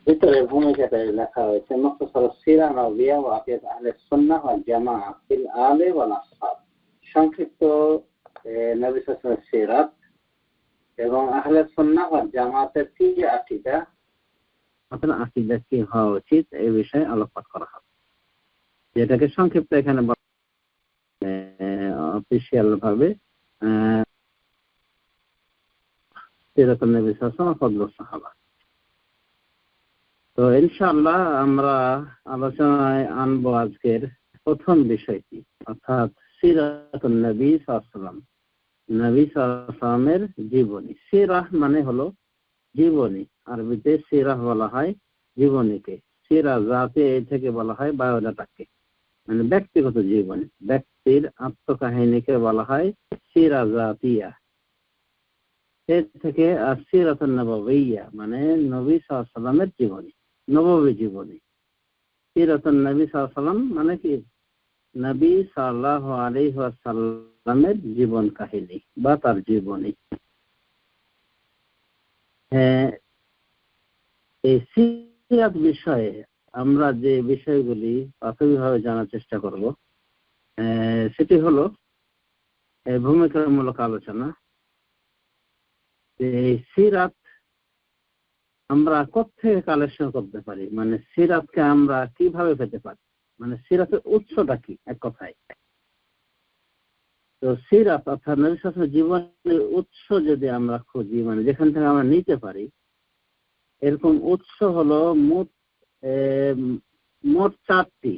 ভিতরে ভূমিকাতে লেখা হয়েছে মুখতাসার সিরা নববিয়া ওয়া আকিদাত আহলে সুন্নাহ ওয়াল জামাআহ ফিল আলি ওয়াল আসহাব, সংক্ষিপ্ত নবী সাল্লাল্লাহু আলাইহি ওয়াসাল্লামের সিরাত এবং আহলে সুন্নাহ ওয়াল জামাআতের কি আকীদা, আপনার আকীদা কি হওয়া উচিত এই বিষয়ে আলোকপাত করা হবে, যেটাকে সংক্ষিপ্ত এখানে অফিসিয়াল ভাবে সিরাতুন নবী সাল্লাল্লাহু আলাইহি ওয়াসাল্লাম ফজলুস সাহাবা। তো ইনশাআল্লাহ আমরা আলোচনায় আনবো আজকের প্রথম বিষয়টি, অর্থাৎ সিরাতুন নবী সাল্লাল্লাহু আলাইহি ওয়াসাল্লাম, নবী সাল্লাল্লাহু আলাইহি ওয়াসাল্লামের জীবনী। সিরাহ মানে হলো জীবনী, আরবিতে সিরাহ বলা হয় জীবনীকে, সিরা জাতে এই থেকে বলা হয় বায়োডাটাকে, মানে ব্যক্তিগত জীবনী, ব্যক্তির আত্মকাহিনীকে বলা হয় সিরা জাতিয়া। এর থেকে সিরাতুন নববিয়্যা মানে নবী সাল্লাল্লাহু আলাইহি ওয়াসাল্লামের জীবনী, নববী জীবনী। সিরাতুন নবী সাল্লাল্লাহু আলাইহি ওয়াসাল্লাম মানে কি? নবী সাল্লাল্লাহু আলাইহি ওয়াসাল্লামের জীবন কাহিনী বা তার জীবনী। এই সিরাত বিষয়ে আমরা যে বিষয়গুলি প্রাথমিকভাবে জানার চেষ্টা করব সেটি হলো ভূমিকামূলক আলোচনা। এই সিরাত আমরা কোত্থেকে কালেকশন করতে পারি, মানে সিরাতকে আমরা কিভাবে পেতে পারি, মানে সিরাতের উৎসটা কি এক কথায়। তো সিরাত অর্থাৎ নবী সাল্লাল্লাহু আলাইহি ওয়াসাল্লামের জীবনের উৎস যদি আমরা খুঁজি, মানে যেখান থেকে আমরা নিতে পারি, এরকম উৎস হলো মোট চারটি।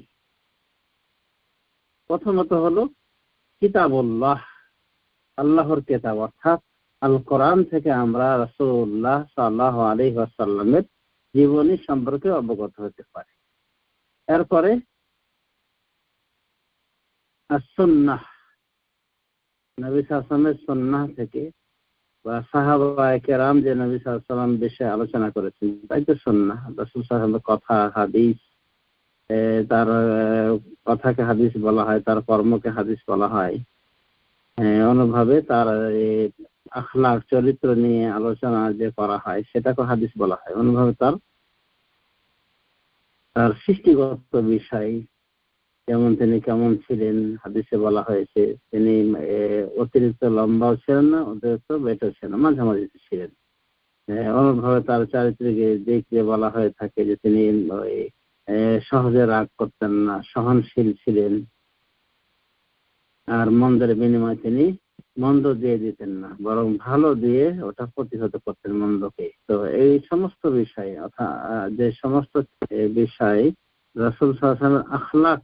প্রথমত হলো কিতাবুল্লাহ, আল্লাহর কিতাব অর্থাৎ আল কোরআন থেকে আমরা রাসূলুল্লাহ সাল্লাল্লাহু আলাইহি ওয়াসাল্লামের জীবনী সম্পর্কে অবগত হতে পারি। এরপরে সুন্নাহ, নবী সাল্লাল্লাহু আলাইহি ওয়াসাল্লামের সুন্নাহ থেকে বা সাহাবায়ে কেরাম যে নবী সাল্লাল্লাহু আলাইহি ওয়াসাল্লাম বিষয়ে আলোচনা করেছেন তাই তো সুন্নাহ। রাসূল সাল্লাল্লাহু আলাইহি ওয়াসাল্লামের কথা, হাদিস, তার কথাকে হাদিস বলা হয়, তার কর্মকে হাদিস বলা হয়। অনুভাবে তার আখলাক চরিত্র নিয়ে আলোচনা যে করা হয় সেটাকে হাদিস বলা হয়। অনুভাবে তার সৃষ্টিগত বিষয়, যেমন তিনি কেমন ছিলেন হাদিসে বলা হয়েছে, তিনি অতিরিক্ত লম্বাও ছিলেন না, অতিরিক্ত বেটও ছিলেন না, মাঝামাঝি ছিলেন। অনুভাবে তার চারিত্রিক দিক দিয়ে বলা হয়ে থাকে যে তিনি সহজে রাগ করতেন না, সহনশীল ছিলেন, আর মন্দের বিনিময়ে তিনি মন্দ দিয়ে দিতেন না, বরং ভালো দিয়ে ওটা প্রতিহত করতেন মন্দকে। তো এই সমস্ত বিষয় অর্থাৎ যে সমস্ত বিষয় রাসূল সাল্লাল্লাহু আলাইহি ওয়াসাল্লামের আখলাক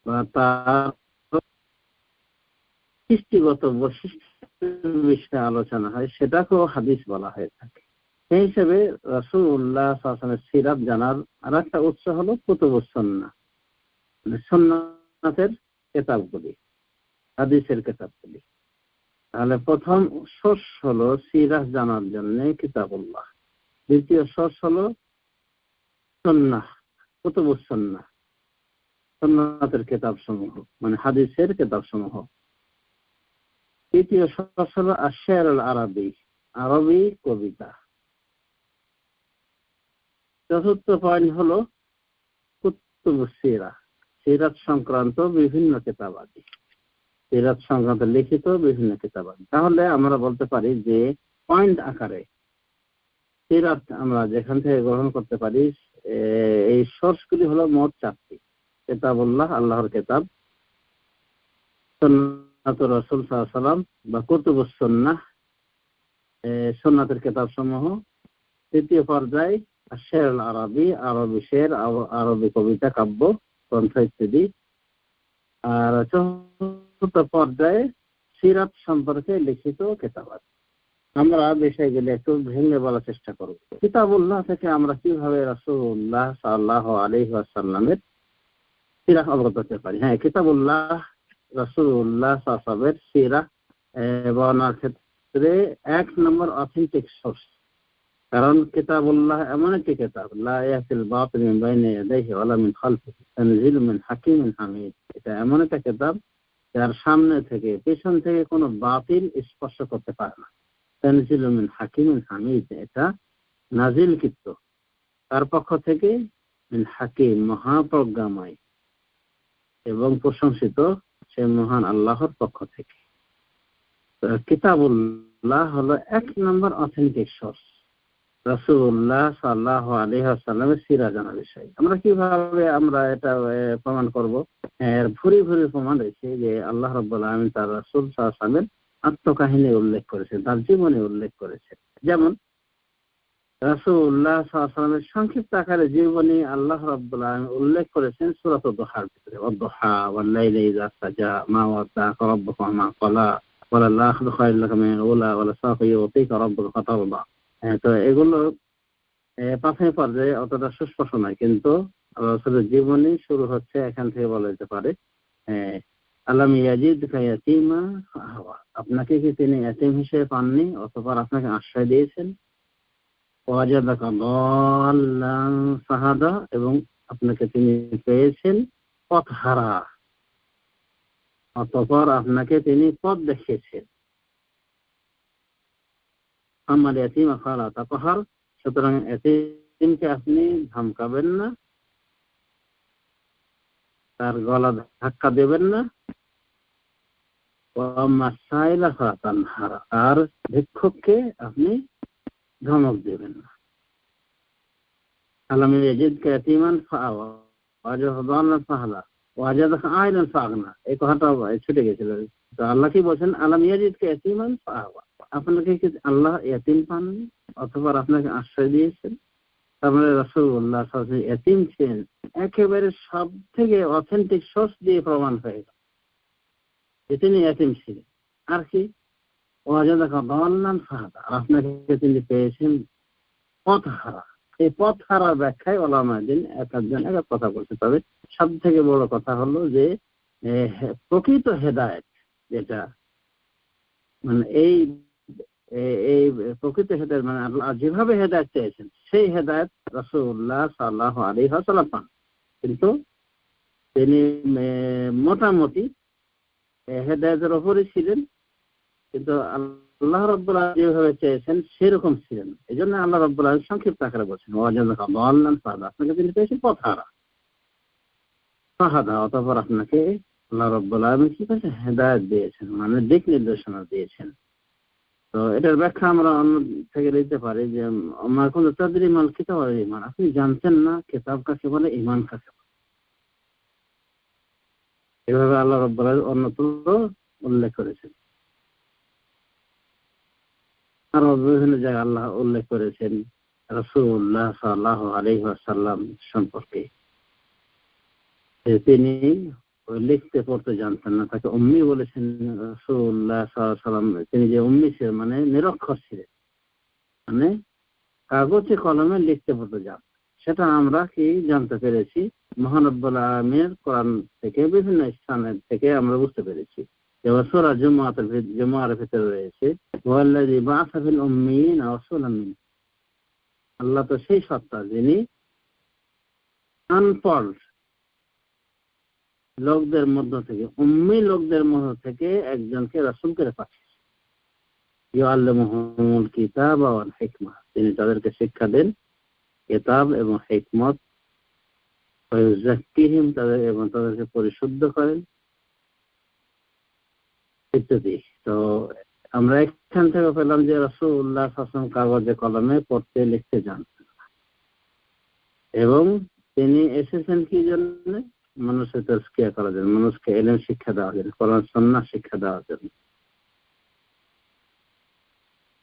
বা তার সৃষ্টিগত বৈশিষ্ট্যের বিষয়ে আলোচনা হয় সেটাকেও হাদিস বলা হয়ে থাকে। সেই হিসেবে রাসূলুল্লাহ সাল্লাল্লাহু আলাইহি ওয়াসাল্লামের সিরাত জানার আর একটা উৎস হলো কুতুবুস সুন্নাহ, মানে সুন্নাতের কিতাবগুলি, হাদিসের কিতাবগুলি। তাহলে প্রথম সোর্স হলো সিরাত জানার জন্য কিতাবুল্লাহ, দ্বিতীয় সোর্স হলো সুন্নাহ, কুতুবুস সুন্নাহ, সুন্নাতের কিতাবসমূহ মানে হাদিসের কিতাবসমূহ। তৃতীয় সোর্স হলো আশ-শি'রুল আরবি, আরবি কবিতা। চতুর্থ পয়েন্ট হলো কুতুবুস সিরাত, সিরাত সংক্রান্ত বিভিন্ন কিতাবাদি, সিরাত সংক্রান্ত লিখিত বিভিন্ন কিতাবাদি। তাহলে আমরা বলতে পারি যে পয়েন্ট আকারে সিরাত আমরা যেখান থেকে গ্রহণ করতে পারি এই সোর্সগুলি হলো মোট চারটি। কিতাবুল্লাহ, আল্লাহর কিতাব, সুন্নাতুর রাসূল সাল্লাল্লাহু আলাইহি ওয়াসাল্লাম বা কুতুবুস সুন্নাহ, সুন্নাতের কিতাবসমূহ। তৃতীয় পর্যায়ে আশ-শি'রুল আরবি, আরবি শের, আরবি কবিতা, কাব্য, গ্রন্থ ইত্যাদি। আর চতুর্থ পর্যায়ে সিরাত সম্পর্কে লিখিত কিতাবাত। আমরা বিষয়গুলো একটু ভেঙে বলার চেষ্টা করব। কিতাবুল্লাহ থেকে আমরা কিভাবে রাসূলুল্লাহ সাল্লাল্লাহু আলাইহি ওয়াসাল্লামের সিরাত অবগত হতে পারি। কিতাবুল্লাহ রাসূলুল্লাহ সাল্লাল্লাহু আলাইহি ওয়াসাল্লামের সিরাত বর্ণনার ক্ষেত্রে এক নম্বর অথেন্টিক সোর্স। কারণ কিতাবুল্লাহ এমন একটি কিতাব, লা ইয়াতিল বাতিল মিন বাইনি ইয়াদাইহি ওয়ালা মিন খালফিহি তানজিলুম মিন হাকিমিন হামিদ। এটা এমন একটা কিতাব যার সামনে থেকে পেছন থেকে কোনো বাতিল স্পর্শ করতে পারে না। তানজিলুম মিন হাকিমিন হামিদ, এটা নাজিলকৃত তার পক্ষ থেকে মিন হাকিম মহাপ্রজ্ঞাময় এবং প্রশংসিত সে মহান আল্লাহর পক্ষ থেকে। কিতাবুল্লাহ হলো 1 নম্বর অথেন্টিক সোর্স, রাসূলুল্লাহ সাল্লাল্লাহু আলাইহি ওয়াসাল্লামের সিরা জানার বিষয়। আমরা কিভাবে এটা প্রমাণ করব? এর ভুরি ভুরি প্রমাণ রয়েছে যে আল্লাহ রাব্বুল আলামিন তার রাসূল সাল্লাল্লাহু আলাইহি ওয়াসাল্লামের আত্মকাহিনী উল্লেখ করেছেন, তার জীবনী উল্লেখ করেছেন। যেমন রাসূলুল্লাহ সাল্লাল্লাহু আলাইহি ওয়াসাল্লামের সংক্ষিপ্ত আকারে জীবনী আল্লাহ রাব্বুল আলামিন উল্লেখ করেছেন সূরা দুহার ভিতরে, ওয়াদ-দুহা ওয়াল-লাইলি ইযা সাজা মা ওয়াদ্দাআকা রাব্বুকা ওয়া মা ক্বালা ওয়ালাল আখিরাতু খায়রুল লাকা মিনাল উলা ওয়ালাসাউফা ইউ'তিকা রাব্বুকা ফাতারদা। তো এগুলো প্রাথমিক পর্যায়ে অতটা সুস্পষ্ট নয়, কিন্তু রাসূলের জীবনী শুরু হচ্ছে এখান থেকে বলা যেতে পারে, আলাম ইয়াজিদকা ইয়াতীমা ফাআওয়া, আপনাকে কি তিনি ইয়াতীম হিসেবে পাননি অতঃপর আপনাকে আশ্রয় দিয়েছেন। ওয়াজাদাকা দাল্লান ফাহাদা, এবং আপনাকে তিনি পেয়েছেন পথহারা অতঃপর আপনাকে তিনি পথ দেখিয়েছেন। আমার ইয়াতীম ফালা তাকহার, সুতরাং ইয়াতীমকে আপনি ধমকাবেন না, তার গলা ধাক্কা দেবেন না। ওয়ামাসাইলা ফাতানহার, আর ভিক্ষুককে আপনি ধমক দেবেন না। আলাম ইয়াজিদকা ইয়াতীমান ফাআওয়া ওয়াজাদাকা দাল্লান ফাহাদা ওয়াজাদাকা আইলান ফাআগনা, এই কথাটা ছুটে গেছিল। তো আল্লাহ কি বলছেন? আলাম ইয়াজিদকা ইয়াতীমান ফাআওয়া, আপনাকে কি আল্লাহ ইয়াতীম পাননি অথবা আপনাকে আশ্রয় দিয়েছেন। তারপরে রাসূলুল্লাহ সাল্লাল্লাহু আলাইহি ওয়াসাল্লাম ইয়াতীম ছিলেন, একেবারে সব থেকে অথেন্টিক সোর্স দিয়ে প্রমাণ হয়ে গেল যে তিনি ইয়াতীম ছিলেন। আর কি? ওয়াজাদাকা দাল্লান ফাহাদা, আপনাকে তিনি পেয়েছেন পথহারা। এই পথহারার ব্যাখ্যায় উলামায়ে একজন এক কথা বলছে, তবে সব থেকে বড় কথা হলো যে প্রকৃত হেদায়েত যেটা, মানে এই প্রকৃত হেদায়েত মানে আল্লাহ যেভাবে হেদায়েত চেয়েছেন সেই হেদায়েত রাসূলুল্লাহ সাল্লাল্লাহু আলাইহি ওয়াসাল্লাম পান, কিন্তু তিনি মোটামুটি হেদায়েতের উপরই ছিলেন, কিন্তু আল্লাহ রাব্বুল আলামিন যেভাবে চেয়েছেন সেরকম ছিলেন। এই জন্য আল্লাহ রাব্বুল আলামিন সংক্ষিপ্ত আকারে বলছেন ওয়াজাদাকা দাল্লান ফাহাদা, আপনাকে তিনি পেয়েছেন পথহারা ফাহাদা, অতঃপর আপনাকে আল্লাহ রাব্বুল আলামিন কি করেছেন? হেদায়েত দিয়েছেন, মানে দিক নির্দেশনা দিয়েছেন। তো এটার ব্যাখ্যা আমরা অন্য থেকে দিতে পারি যে আমার কোন তাদরিমাল কিতাব ওয়াল ঈমান, আপনি জানতেন না কিতাব কাকে বলে, ঈমান কাকে বলে। এভাবে আল্লাহ রাব্বুল আলামিন অন্যত্র উল্লেখ করেছেন। আর বিভিন্ন জায়গায় আল্লাহ উল্লেখ করেছেন রাসূলুল্লাহ সাল্লাল্লাহু আলাইহি ওয়াসাল্লাম সম্পর্কে তিনি লিখতে পড়তে জানতেন না, তাকে উম্মি বলেছেন। রাসূলুল্লাহ সাল্লাল্লাহু আলাইহি ওয়াসাল্লাম তিনি যে উম্মি ছিলেন, মানে নিরক্ষর ছিলেন, মানে কাগজে কলমে লিখতে পড়তে জানতেন। সেটা আমরা কি জানতে পেরেছি? মহান রব্বুল আলামিনের কোরআন থেকে, বিভিন্ন স্থানের থেকে আমরা বুঝতে পেরেছি। যেমন সূরা জুমআর ভিতরে রয়েছে ওয়াল্লাযী বা'আসা ফিল উম্মিয়িনা রাসূলাম মিনহুম, আল্লাহ তো সেই সত্তা যিনি আনপড় লোকদের মধ্য থেকে, উম্মি লোকদের মধ্য থেকে একজনকে রাসূল করে পাঠিয়েছেন। ইউআল্লিমুহুমুল কিতাবা ওয়াল হিকমা, তিনি তাদেরকে শিক্ষা দেন কিতাব এবং হিকমত। ওয়া ইউযাক্কিহিম, এবং তাদেরকে পরিশুদ্ধ করেন ইত্যাদি। তো আমরা এখান থেকে পেলাম যে রাসূলুল্লাহ সাল্লাল্লাহু আলাইহি ওয়াসাল্লাম কাগজে কলমে পড়তে লিখতে জানতেন না, এবং তিনি এসেছেন কি জন্য? মানুষের তাজকিয়া করার জন্য, মানুষকে ইলম শিক্ষা দেওয়ার জন্য, কোরআন সুন্নাহ শিক্ষা দেওয়ার জন্য,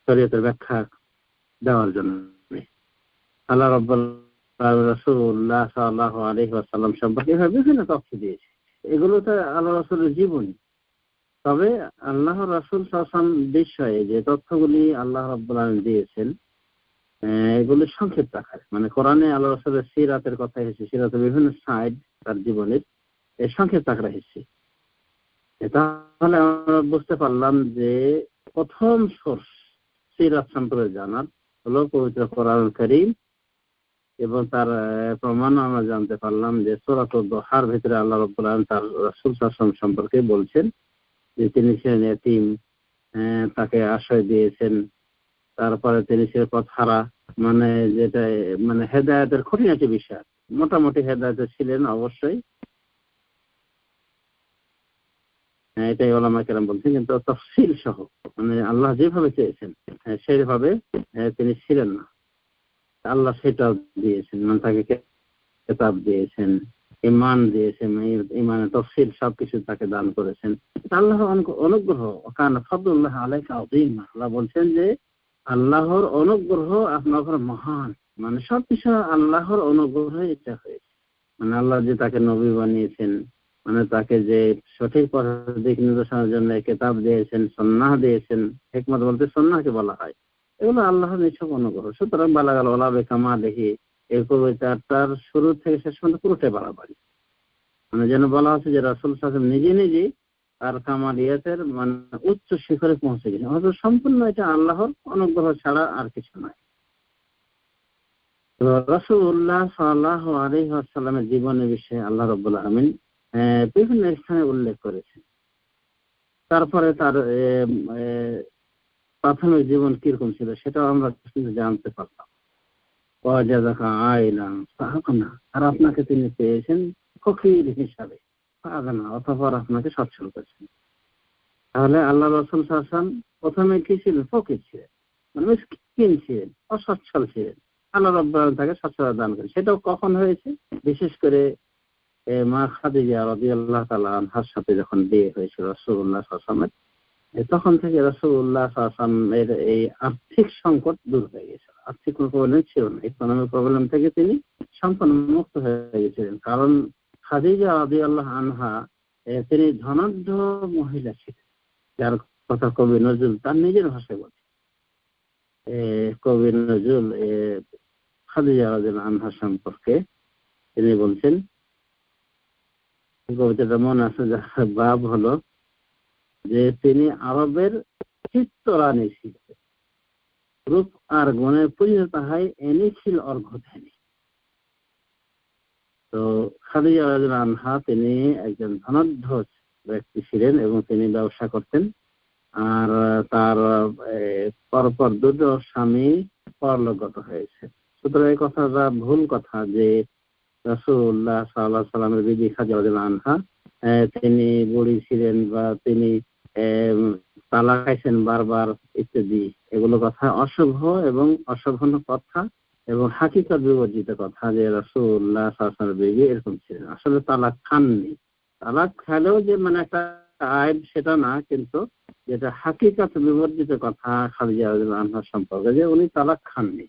শরীয়তের ব্যাখ্যা দেওয়ার জন্য। আল্লাহ রাব্বুল আলামিন রাসূলুল্লাহ সাল্লাল্লাহু আলাইহি ওয়াসাল্লাম সম্পর্কে বিভিন্ন তথ্য দিয়েছে। এগুলো তো আল্লাহ রাসূলের জীবনী। তবে আল্লাহ রাসূল সাল্লাল্লাহু আলাইহি ওয়াসাল্লাম বিষয়ে যে তথ্যগুলি আল্লাহ রাব্বুল আলামিন দিয়েছেন এগুলি সংক্ষিপ্ত আকারে, মানে কোরআনে আল্লাহ রাসূলের সিরাতের কথা এসেছে, সিরাতের বিভিন্ন সাইড তার জীবনের সংক্ষিপ্ত আকারে এসেছে। তাহলে আমরা বুঝতে পারলাম যে প্রথম সোর্স সিরাত সম্পর্কে জানার হলো পবিত্র কোরআনুল কারীম, এবং তার প্রমাণ আমরা জানতে পারলাম যে সূরা দুহার ভিতরে আল্লাহ রাব্বুল আলামিন তার রাসূল সাল্লাল্লাহু আলাইহি ওয়াসাল্লাম সম্পর্কে বলছেন যে তিনি ছিলেন ইয়াতীম, তাকে আশ্রয় দিয়েছেন, তারপরে তিনি ছিলেন পথহারা, মানে যেটা মানে হেদায়েতের খুঁটিনাটি বিষয়, মোটামুটি হেদায়েতে ছিলেন অবশ্যই, এটাই ওলামা কেরাম বলছেন, কিন্তু তফসিল সহ মানে আল্লাহ যেভাবে চেয়েছেন সেইভাবে তিনি ছিলেন না। আল্লাহ সেটাও দিয়েছেন, মানে তাকে কিতাব দিয়েছেন, ঈমান দিয়েছেন, ঈমানের তফসিল সবকিছু তাকে দান করেছেন। আল্লাহর অনুগ্রহ, কারণ ফদলুল্লাহ আলাইকা আযীম, আল্লাহ বলছেন যে আল্লাহর অনুগ্রহ আপনার উপর মহান, মানে সবকিছু আল্লাহর অনুগ্রহে এটা হয়েছে। মানে আল্লাহ যে তাকে নবী বানিয়েছেন, মানে তাকে যে সঠিক পথের দিক নির্দেশনের জন্য কিতাব দিয়েছেন, সুন্নাহ দিয়েছেন, হিকমত বলতে সুন্নাহকে বলা হয়, এগুলো আল্লাহর নিছক অনুগ্রহ। সুতরাং বালাগাল ওলা বেকামা দেখি এই কবিতাটার শুরু থেকে শেষ পর্যন্ত পুরোটাই বাড়াবাড়ি, মানে যেন বলা হচ্ছে যে রাসূল সাল্লাল্লাহু আলাইহি ওয়াসাল্লাম নিজে নিজেই তার কামালিয়াতের মানে উচ্চ শিখরে পৌঁছে গেছেন, অথচ সম্পূর্ণ এটা আল্লাহর অনুগ্রহ ছাড়া আর কিছু নয়। তো রাসূলুল্লাহ সাল্লাল্লাহু আলাইহি ওয়াসাল্লামের জীবনের বিষয়ে আল্লাহ রাব্বুল আলামিন বিভিন্ন স্থানে উল্লেখ করেছেন। তারপরে তার প্রাথমিক জীবন কিরকম ছিল সেটাও আমরা কিন্তু জানতে পারলাম। ওয়াজাদাকা আইলান ফাগনা, আর আপনাকে তিনি পেয়েছেন ফকির হিসাবে, ফাগনা অতঃপর আপনাকে সচ্ছল করেছেন। তাহলে আল্লাহ রাসূল সাল্লাল্লাহু আলাইহি ওয়াসাল্লাম প্রথমে কি ছিলেন? ফকির ছিলেন, মানে মিসকিন ছিলেন, অসচ্ছল ছিলেন। আল্লাহ রাব্বুল আলামিন তাকে সচ্ছলতা দান করেন। সেটাও কখন হয়েছে? বিশেষ করে মা খাদিজা রাদিয়াল্লাহু তাআলা আনহার সাথে যখন বিয়ে হয়েছিল রাসূলুল্লাহ সাল্লাল্লাহু আলাইহি ওয়াসাল্লামের, তখন থেকে রাসূলুল্লাহ সাল্লাল্লাহু আলাইহি ওয়াসাল্লামের এই আর্থিক সংকট দূর হয়ে গেছিল। আর্থিক কোনো প্রবলেম ছিল না, ইকোনমিক প্রবলেম থেকে তিনি সম্পূর্ণ মুক্ত হয়ে গেছিলেন। কারণ খাদিজা রাদিয়াল্লাহু আনহা তিনি ধনাঢ্য মহিলা ছিলেন, যার কথা কবি নজরুল তার নিজের ভাষায় বলছে। কবি নজরুল খাদিজা রাদিয়াল্লাহু আনহা সম্পর্কে তিনি বলছেন, কবিতাটা মনে আছে, যার ভাব হলো যে তিনি আরবের চিত্তরানী ছিলেন, রূপ আর গুণে পূজিত তাহাই এনেছিল অর্ঘ্যধ্যানী। তো খাদিজা রাদিয়াল্লাহু আনহা তিনি একজন ধনাঢ্য ব্যক্তি ছিলেন এবং তিনি ব্যবসা করতেন। আর তার পরপর দুটো স্বামী পরলোকগত হয়েছে। সুতরাং এই কথাটা ভুল কথা যে রাসূলুল্লাহ সাল্লাল্লাহু আলাইহি ওয়াসাল্লামের বিবি খাদিজা রাদিয়াল্লাহু আনহা তিনি বুড়ি ছিলেন বা তিনি তালাক খাইছেন বারবার ইত্যাদি, এগুলো কথা অশুভ এবং অশোভন কথা এবং হাকিকত বিবর্জিত কথা যে রাসূলুল্লাহ সাল্লাল্লাহু আলাইহি ওয়াসাল্লামের বিবি এরকম ছিলেন। আসলে তালাক খাননি, তালাক খেলেও যে মানে একটা আইব সেটা না, কিন্তু যেটা হাকিকত বিবর্জিত কথা খাদিজা রাদিয়াল্লাহু আনহা সম্পর্কে যে উনি তালাক খাননি,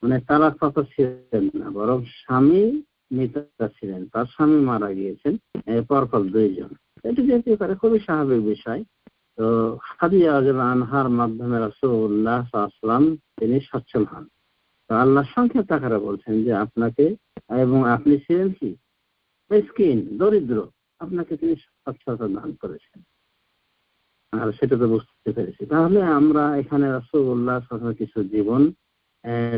মানে তালাক পাতা ছিলেন না, বরং স্বামী মৃতা ছিলেন, তার স্বামী মারা গিয়েছেন পরপর দুইজন। এটি যেতে পারে খুবই স্বাভাবিক বিষয়। তো খাদিজা রাদিয়াল্লাহু আনহার মাধ্যমে রাসূলুল্লাহ সাল্লাল্লাহু আলাইহি ওয়াসাল্লাম তিনি সচ্ছল হন। তো আল্লাহ সংক্ষেপ আকারে বলছেন যে আপনাকে, এবং আপনি ছিলেন কি মিসকিন, দরিদ্র, আপনাকে তিনি সচ্ছলতা দান করেছেন। আর সেটা তো বুঝতে পেরেছি। তাহলে আমরা এখানে রাসূলুল্লাহ সাল্লাল্লাহু আলাইহি ওয়াসাল্লামের কিছু জীবন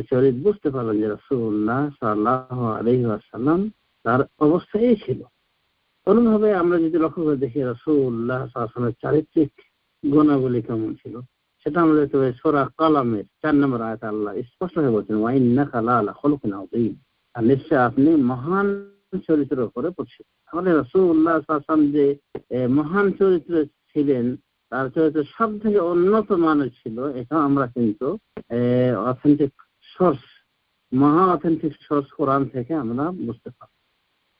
চরিত বুঝতে পারলাম যে রাসূলুল্লাহ সাল্লাল্লাহু আলাইহি ওয়াসাল্লাম তার অবস্থা এই ছিল। অনুভাবে আমরা যদি লক্ষ্য করে দেখি রাসূলুল্লাহ সাল্লাল্লাহু আলাইহি ওয়াসাল্লামের চারিত্রিক গুণাবলী কেমন ছিল, সেটা আমরা দেখতে পাই সূরা কালামের 4 নম্বর আয়াতে আল্লাহ স্পষ্ট হয়ে বলছেন, ওয়া ইন্নাকা লাআলা খুলুকিন আযীম, আর নিশ্চয় আপনি মহান চরিত্রের উপরে প্রতিষ্ঠিত। তাহলে রাসূলুল্লাহ সাল্লাল্লাহু আলাইহি ওয়াসাল্লাম যে মহান চরিত্র ছিলেন, তার চরিত্র সব থেকে উন্নত মানের ছিল, এটা আমরা কিন্তু অথেন্টিক সোর্স, মহা অথেন্টিক সোর্স কোরআন থেকে আমরা বুঝতে পারি।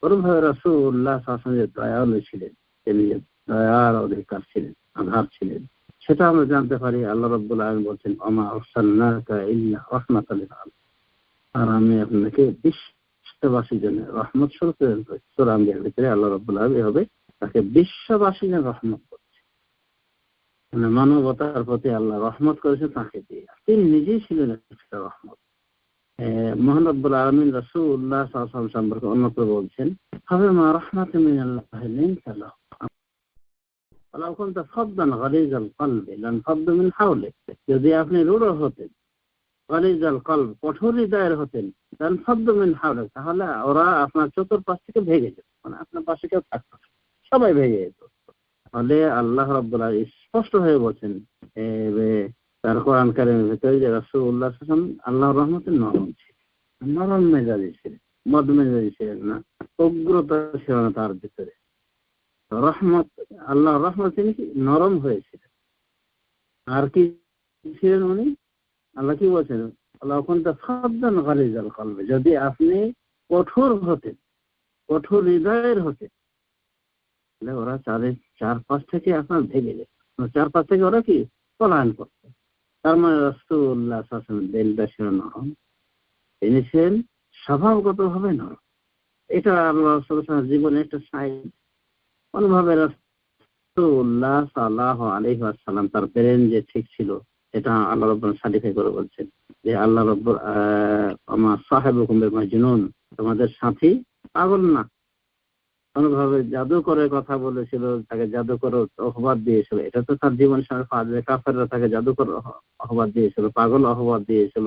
পরমভাবে রাসূলুল্লাহ সাল্লাল্লাহু আলাইহি ওয়াসাল্লাম দয়ালু ছিলেন, তিনি দয়ার অধিকার ছিলেন, আধার ছিলেন, সেটা আমরা জানতে পারি। আল্লাহ রাব্বুল আলামিন বলছেন, ওমা আরসালনাকা ইল্লা রাহমাতাল লিল আলামিন, আর আমি আপনাকে বিশ্ববাসীর জন্য রহমত স্বরূপ প্রেরণ করেছি। সূরা আম্বিয়ার ভিতরে আল্লাহ রাব্বুল আলামিন এভাবে তাকে বিশ্ববাসীর জন্য রহমত করেছেন, মানে মানবতার প্রতি আল্লাহ রহমত করেছেন তাকে দিয়ে, তিনি নিজেই ছিলেন একটা রহমত। মহান রব্বুল আলামিন রাসূলুল্লাহ সাল্লাল্লাহু আলাইহি ওয়াসাল্লাম সম্পর্কে অন্যত্র বলছেন, ফাবিমা রাহমাতিন মিনাল্লাহি লিনতা লাহুম ওয়ালাউ কুনতা ফাদ্দান গালিযাল কলবি লানফাদ্দু মিন হাওলিক, যদি আপনি রূঢ় হতেন, গালিযাল কলব কঠোর হৃদয়ের হতেন, লানফাদ্দু মিন হাওলিক, তাহলে ওরা আপনার চতুর্পাশ থেকে ভেগে যেত, মানে আপনার পাশে কেউ থাকতো না, সবাই ভেগে যেত। তাহলে আল্লাহ রাব্বুল আলামিন স্পষ্ট হয়ে বলছেন তার কোরআন কারিমের ভিতরে যে রাসূলুল্লাহ সাল্লাল্লাহু আলাইহি ওয়াসাল্লাম আল্লাহর রহমতে নরম ছিলেন, নরম মেজাজি ছিলেন, মদ মেজাজি ছিলেন না, উগ্রতা ছিল না তার ভিতরে। রহমত, আল্লাহর রহমত, তিনি কি নরম হয়েছিলেন। আর কি ছিলেন উনি? আল্লাহ কি বলছেন, আল্লাহ কুনতা ফাদ্দান গালিজাল কলবে, যদি আপনি কঠোর হতেন, কঠোর হৃদয়ের হতেন, তাহলে ওরা চারপাশ থেকে আপনার ভেঙে যেত, চারপাশ থেকে ওরা কি পলায়ন করত। তার মানে রাসূলুল্লাহ সাল্লাল্লাহু আলাইহি ওয়াসাল্লাম দিলটা ছিল নরম, তিনি ছিলেন স্বভাবগত ভাবে নরম। এটা আল্লাহ রাসূল সাল্লাল্লাহু আলাইহি ওয়াসাল্লাম জীবনে একটা সাইড। কোনভাবে রাসূলুল্লাহ সাল্লাল্লাহু আলাইহি ওয়াসাল্লাম তার ব্রেন যে ঠিক ছিল, এটা আল্লাহ রাব্বুল সার্টিফাই করে বলছেন যে আল্লাহ রাব্বুল আমার সাহেবুকুম বিমাজনুন, তোমাদের সাথী পাগল না। কোনভাবে জাদু করে কথা বলেছিল, তাকে জাদু করে অপবাদ দিয়েছিল, এটা তো তার জীবনের সঙ্গে ফাজলে কাফেররা তাকে জাদু করে অপবাদ দিয়েছিল, পাগল অপবাদ দিয়েছিল,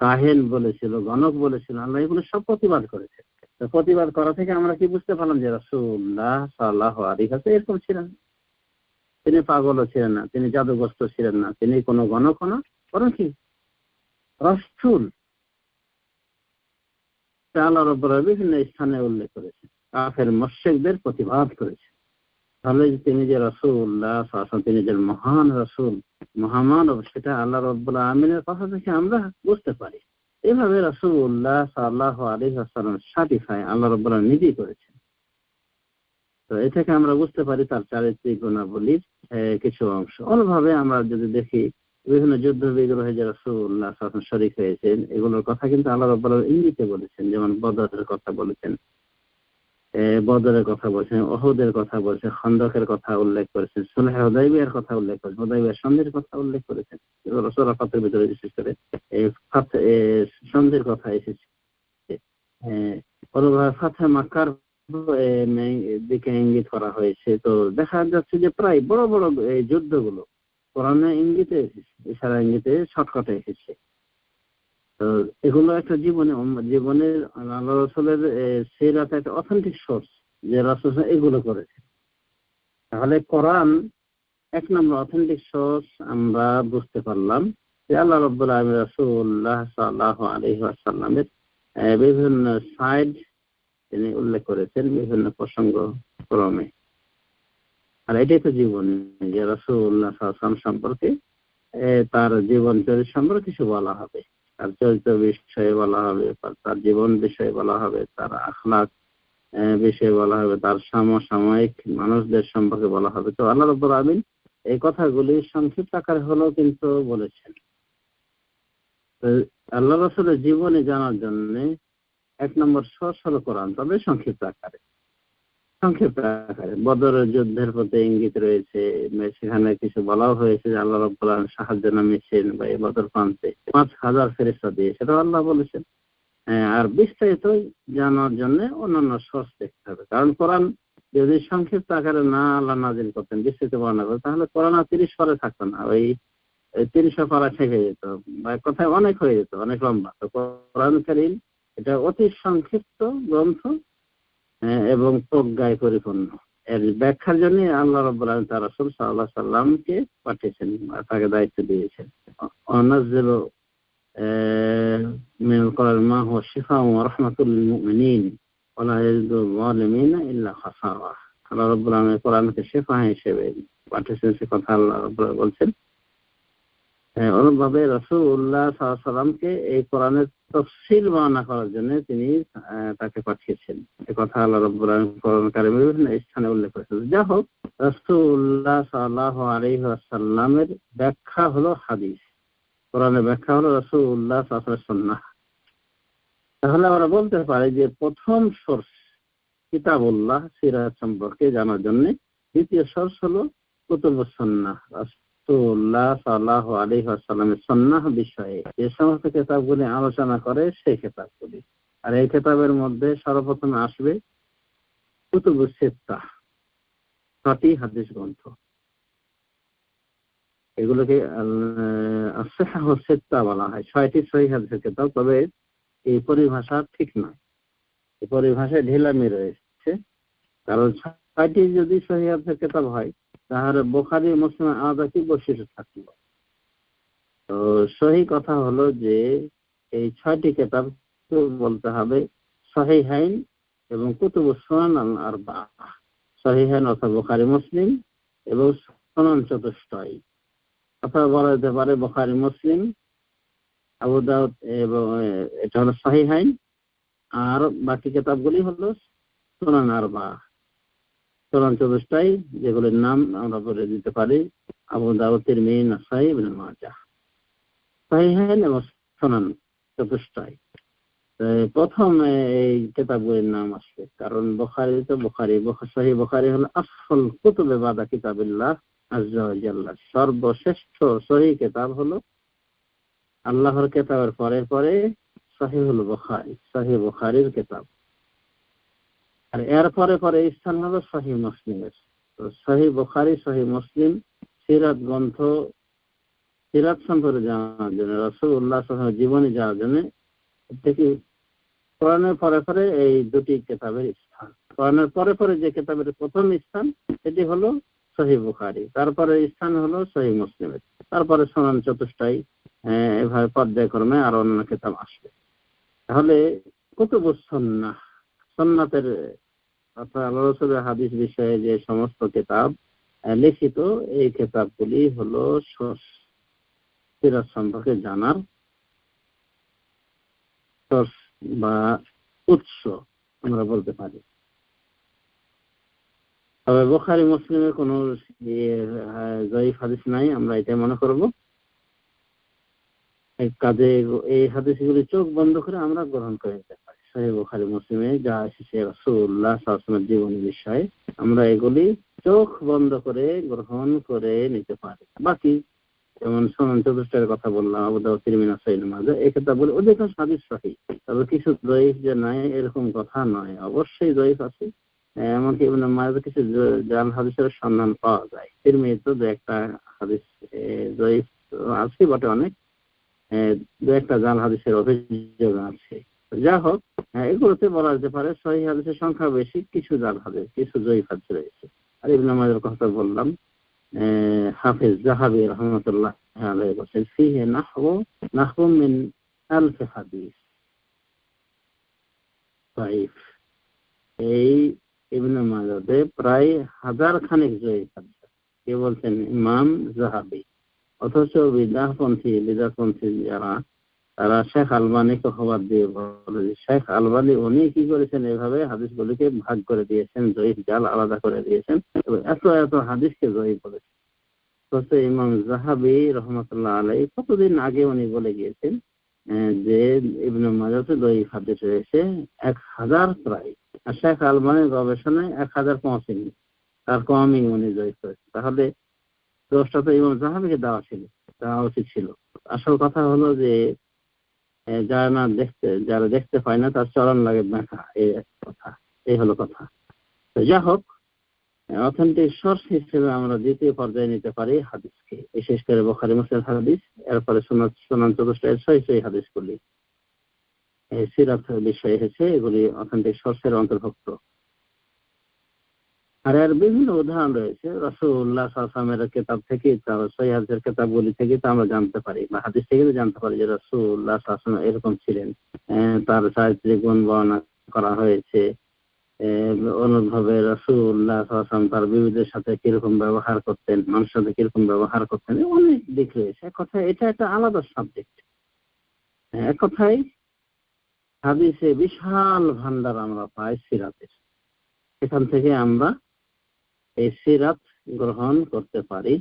কাহেন বলেছিল, গণক বলেছিল। আল্লাহ এগুলো সব প্রতিবাদ করেছে। তো প্রতিবাদ করা থেকে আমরা কি বুঝতে পারলাম যে রাসূলুল্লাহ সাল্লাল্লাহু আলাইহি ওয়াসাল্লাম এরকম ছিলেন। তিনি পাগলও ছিলেন না, তিনি জাদুগ্রস্ত ছিলেন না, তিনি কোনো গণকও না, বরং কি রাসূল। আল্লাহ রাব্বুল আলামিন বিভিন্ন স্থানে উল্লেখ করেছেন, কাফের মুশরিকদের প্রতিবাদ করেছেন। তাহলে তিনি যে রাসূলুল্লাহ সাল্লাল্লাহু আলাইহি ওয়াসাল্লাম, তিনি যে মহান রাসূল, মহামানব, সেটা আল্লাহ রাব্বুল আমিনের কথা থেকে আমরা বুঝতে পারি। এভাবে রাসূলুল্লাহ সাল্লাল্লাহু আলাইহি ওয়াসাল্লাম সার্টিফাই আল্লাহ রাব্বুল আমিন নিজেই করেছেন। তো এ থেকে আমরা বুঝতে পারি তার চারিত্রিক গুণাবলীর কিছু অংশ। অন্যভাবে আমরা যদি দেখি, বিভিন্ন যুদ্ধ বিগ্রহে যে রাসূলুল্লাহ সাল্লাল্লাহু আলাইহি ওয়াসাল্লাম শরীক হয়েছেন, এগুলোর কথা কিন্তু আল্লাহ রাব্বুল আমিন ইঙ্গিতে বলেছেন। যেমন বদরের কথা বলেছেন, বদরের কথা বলছেন, উহুদের কথা বলছেন, খন্দকের কথা উল্লেখ করেছেন, সুলহ হুদাইবিয়ার কথা উল্লেখ করেছেন, হুদাইবিয়ার সন্ধির কথা উল্লেখ করেছেন। সূরা ফাতের ভিতরে বিশেষ করে সন্ধির কথা এসেছে। ফাতহে মক্কার দিকে ইঙ্গিত করা হয়েছে। তো দেখা যাচ্ছে যে প্রায় বড় বড় এই যুদ্ধগুলো কোরআনে ইঙ্গিতে এসেছে, ইশারা ইঙ্গিতে শর্টকাটে এসেছে। তো এগুলো একটা জীবনের আল্লাহ রাসূলের সিরাত একটা অথেন্টিক সোর্স, যে রাসূল এগুলো করেছে। তাহলে কোরআন এক নম্বর অথেন্টিক সোর্স আমরা বুঝতে পারলাম যে আল্লাহ রাব্বুল আলামিন রাসূলুল্লাহ সাল্লাল্লাহু আলাইহি ওয়াসাল্লামের বিভিন্ন সাইড তিনি উল্লেখ করেছেন বিভিন্ন প্রসঙ্গ ক্রমে। আর এটাই তো জীবন, যে রাসূলুল্লাহ সাল্লাল্লাহু আলাইহি ওয়াসাল্লাম সম্পর্কে তার জীবন চরিত্র সম্পর্কে কিছু বলা হবে, তার চরিত্র বিষয়ে বলা হবে, তার জীবন বিষয়ে বলা হবে, তার আখলাক বিষয়ে বলা হবে, তার সমসাময়িক মানুষদের সম্পর্কে বলা হবে। তো আল্লাহ রাব্বুল আলামিন এই কথাগুলি সংক্ষিপ্ত আকারে হলেও কিন্তু বলেছেন। তো আল্লাহ রাসূলের জীবনী জানার জন্য এক নম্বর সোর্স হলো কোরআন, তবে সংক্ষিপ্ত আকারে। বদরের যুদ্ধের প্রতি ইঙ্গিত রয়েছে, সেখানে কিছু বলাও হয়েছে যে আল্লাহ রাব্বুল আলামিন সাহায্য নামিয়েছেন বা এই বদর প্রান্তে 5000 ফেরেশতা দিয়ে, সেটাও আল্লাহ বলেছেন। আর বিস্তারিত জানার জন্য অন্যান্য সোর্স দেখতে হবে। কারণ কোরআন যদি সংক্ষিপ্ত আকারে না আল্লাহ নাযিল করতেন, বিস্তৃত বর্ণনা করতেন, তাহলে কোরআন আর 30 পারা থাকতো না, ওই 30 পারা থেকে যেত, বা কথায় অনেক হয়ে যেত, অনেক লম্বা। তো কোরআন কারীম এটা অতি সংক্ষিপ্ত গ্রন্থ এবং প্রজ্ঞায় পরিপূর্ণ। এর ব্যাখ্যার জন্য আল্লাহ রাব্বুল আলামিন তার রাসূল সাল্লাল্লাহু আলাইহি সাল্লামকে পাঠিয়েছেন, তাকে দায়িত্ব দিয়েছেন। অনাজ্জিলু মিনাল কোরআনি মা হুয়া শিফাউন ওয়া রাহমাতুল লিল মুমিনিন ওয়া লা ইয়াজিদু যালিমিনা ইল্লা খাসারা। আল্লাহ রাব্বুল আলামিন কোরআনকে শিফা হিসেবে পাঠিয়েছেন, সে কথা আল্লাহ রাব্বুল আলামিন বলছেন। অনুরূপভাবে রাসূলুল্লাহ সাল্লাল্লাহু আলাইহি সাল্লামকে এই কোরআনের তাফসীর বর্ণনা করার জন্য তিনি তাকে পাঠিয়েছেন, এ কথা আল্লাহ রাব্বুল আলামিন কোরআন কারীমের বিভিন্ন স্থানে উল্লেখ করেছেন। যা হোক, রাসূলুল্লাহ সাল্লাল্লাহু আলাইহি ওয়াসাল্লামের ব্যাখ্যা হলো হাদিস, কোরআনের ব্যাখ্যা হলো রাসূলুল্লাহ সাল্লাল্লাহু আলাইহি ওয়াসাল্লামের সুন্নাহ। তাহলে আমরা বলতে পারি যে প্রথম সোর্স কিতাবুল্লাহ সিরাত সম্পর্কে জানার জন্য, দ্বিতীয় সোর্স হলো কুতুবুস সুন্নাহ, রাসূলুল্লাহ সাল্লাল্লাহু আলাইহি ওয়াসাল্লামের সুন্নাহ বিষয়ে যে সমস্ত কিতাবগুলি আলোচনা করে সেই কিতাবগুলি। আর এই কিতাবের মধ্যে সর্বপ্রথম আসবে কুতুবুস সিত্তাহ, 6টি হাদিস গ্রন্থ। এগুলোকে আসহাহুস সিত্তা বলা হয়, 6টি সহিহ হাদিসের কিতাব। তবে এই পরিভাষা ঠিক নয়, এই পরিভাষায় ঢিলামি রয়েছে। কারণ 6টি যদি সহিহ হাদিসের কিতাব হয়, তাহলে বুখারী মুসলিম আলাদা কি বৈশিষ্ট্য থাকলো? তো সহি কথা হলো যে এই 6টি কিতাব বলতে হবে সহিহাইন এবং কুতুবুস সুনান আল আরবাআ। সহিহাইন অর্থাৎ বুখারী মুসলিম এবং সুনান চতুষ্টয়, অথবা বলা যেতে পারে বুখারী মুসলিম আবু দাউদ, এবং এটা হলো সহিহাইন। আর বাকি কিতাবগুলি হলো সুনান আরবাআ, সুনান চতুষ্টয়, যেগুলির নাম আমরা বলে দিতে পারি আবু দাউদ, তিরমিজি, নাসাই, ইবনে মাজাহ। সহিহাইন এবং সুনান চতুষ্টয় প্রথম এই কিতাবগুলির নাম আসবে, কারণ বুখারী তো সহিহ বুখারী হলো আসল কুতুবে বাদা কিতাবিল্লাহ আযজা ওয়া জাল্লা। সর্বশ্রেষ্ঠ সহিহ কিতাব হলো আল্লাহর কিতাবের পরে সহিহুল বুখারী, সহিহ বুখারীর কিতাব। আর এর পরে স্থান হলো সহিহ মুসলিমের। তো সহিহ বুখারী, সহিহ মুসলিম, সিরাত গ্রন্থ, সিরাত সম্পর্কে জানার জন্য, রাসূলুল্লাহ সাল্লাল্লাহু আলাইহি ওয়াসাল্লামের জীবনী জানার জন্য থেকে কোরআনের পরে এই দুটি কিতাবের স্থান। কোরআনের পরে যে কিতাবের প্রথম স্থান সেটি হলো সহিহ বুখারী, তারপরে স্থান হলো সহিহ মুসলিমের, তারপরে সুনান চতুষ্টয়, এভাবে পর্যায়ক্রমে আরো অন্যান্য কিতাব আসবে। তাহলে কুতুবুস সুন্নাহ, সুন্নাতের অর্থাৎ আল্লাহর রাসূলের হাদিস বিষয়ে যে সমস্ত কিতাব লিখিত, এই কিতাবগুলি হলো সিরাত সম্পর্কে জানার সোর্স বা উৎস আমরা বলতে পারি। তবে বুখারী মুসলিমের কোনো জয়ীফ হাদিস নাই, আমরা এটাই মনে করব। কাজে এই হাদিসগুলি চোখ বন্ধ করে আমরা গ্রহণ করে নিতে পারি। সহিহ বুখারী মুসলিমে যা এসেছে রাসূলুল্লাহ সাল্লাল্লাহু আলাইহি ওয়াসাল্লামের জীবনী বিষয়ে, আমরা এগুলি চোখ বন্ধ করে গ্রহণ করে নিতে পারি। বাকি যেমন সুনান চতুষ্টয়ের কথা বললাম, আবু দাউদ, তিরমিজি, নাসাই, ইবনে মাজাহ, এই কিতাবগুলি অধিকাংশ হাদিস সহিহ। তবে কিছু জয়ীফ যে নাই এরকম কথা নয়, অবশ্যই জয়ীফ আছে। এমনকি ইবনে মাজাহ কিছু জাল হাদিসের সন্ধান পাওয়া যায়। তিরমিজি তো দু একটা হাদিস জয়ীফ আছে বটে, অনেক দু একটা জাল হাদিসের অভিযোগ আছে। যা হোক, এগুলোতে বলা যেতে পারে সহিহ হাদিসের সংখ্যা বেশি, কিছু জাল হাদিস, কিছু জয়ীফ হাদিস রয়েছে। আর ইবনে মাজাহর কথা বললাম, হাফেজ যাহাবী রাহমাতুল্লাহ আলাইহি বলেন ফিহি নাহু মিন আলফ হাদিস জয়ীফ। এই ইবনে মাজাহতে প্রায় 1000 খানেক জয়ীফ হাদিস। কে বলছেন? ইমাম যাহাবী। অথচ বিদআতপন্থী যারা, তারা শেখ আলবানীকে খবর দিয়ে বলে, শেখ আলবানী উনি কি করেছেন, এভাবে হাদিসগুলিকে ভাগ করে দিয়েছেন, জয়ীফ জাল আলাদা করে দিয়েছেন এবং এত হাদিসকে জয়ীফ বলেছেন। তো ইমাম যাহাবী রাহমাতুল্লাহ আলাইহি কতদিন আগে উনি বলে গিয়েছেন যে ইবনে মাজাহতে জয়ীফ হাদিস রয়েছে 1000 প্রায়, আর শেখ আলবানীর গবেষণায় 1000 পৌঁছেনি, তার কমই উনি জয়ীফ করেছেন। তাহলে দোষটা তো ইমাম যাহাবীকে দেওয়া উচিত ছিল। আসল কথা হলো যে যারা দেখতে পায় না তার চরণ লাগে দেখা, এই হলো কথা। তো যা হোক, অথেন্টিক সোর্স হিসেবে আমরা দ্বিতীয় পর্যায়ে নিতে পারি হাদিসকে, বিশেষ করে বুখারী মুসলিম হাদিস, এরপরে সুনান চতুষ্টয়ের সহিহ হাদিসগুলি সিরাত বিষয়ে এসেছে, এগুলি অথেন্টিক সোর্সের অন্তর্ভুক্ত। আর এর বিভিন্ন উদাহরণ রয়েছে। রাসূলুল্লাহ সাল্লাল্লাহু আলাইহি ওয়াসাল্লামের কিতাব থেকে, তার সহিহ হাদিসের কিতাবগুলি থেকে তা আমরা জানতে পারি, বা হাদিস থেকে জানতে পারি যে রাসূলুল্লাহ সাল্লাল্লাহু আলাইহি ওয়াসাল্লাম এরকম ছিলেন। তার চারিত্রিক গুণ বর্ণনা করা হয়েছে। অনুরূপভাবে রাসূলুল্লাহ সাল্লাল্লাহু আলাইহি ওয়াসাল্লাম তার বিবিদের সাথে কিরকম ব্যবহার করতেন, মানুষের সাথে কিরকম ব্যবহার করতেন, অনেক দিক রয়েছে। এক কথায় এটা একটা আলাদা সাবজেক্ট। এক কথায় হাদিসে বিশাল ভান্ডার আমরা পাই সিরাতের। এখান থেকে আমরা এই সিরাত গ্রহণ করতে পারি,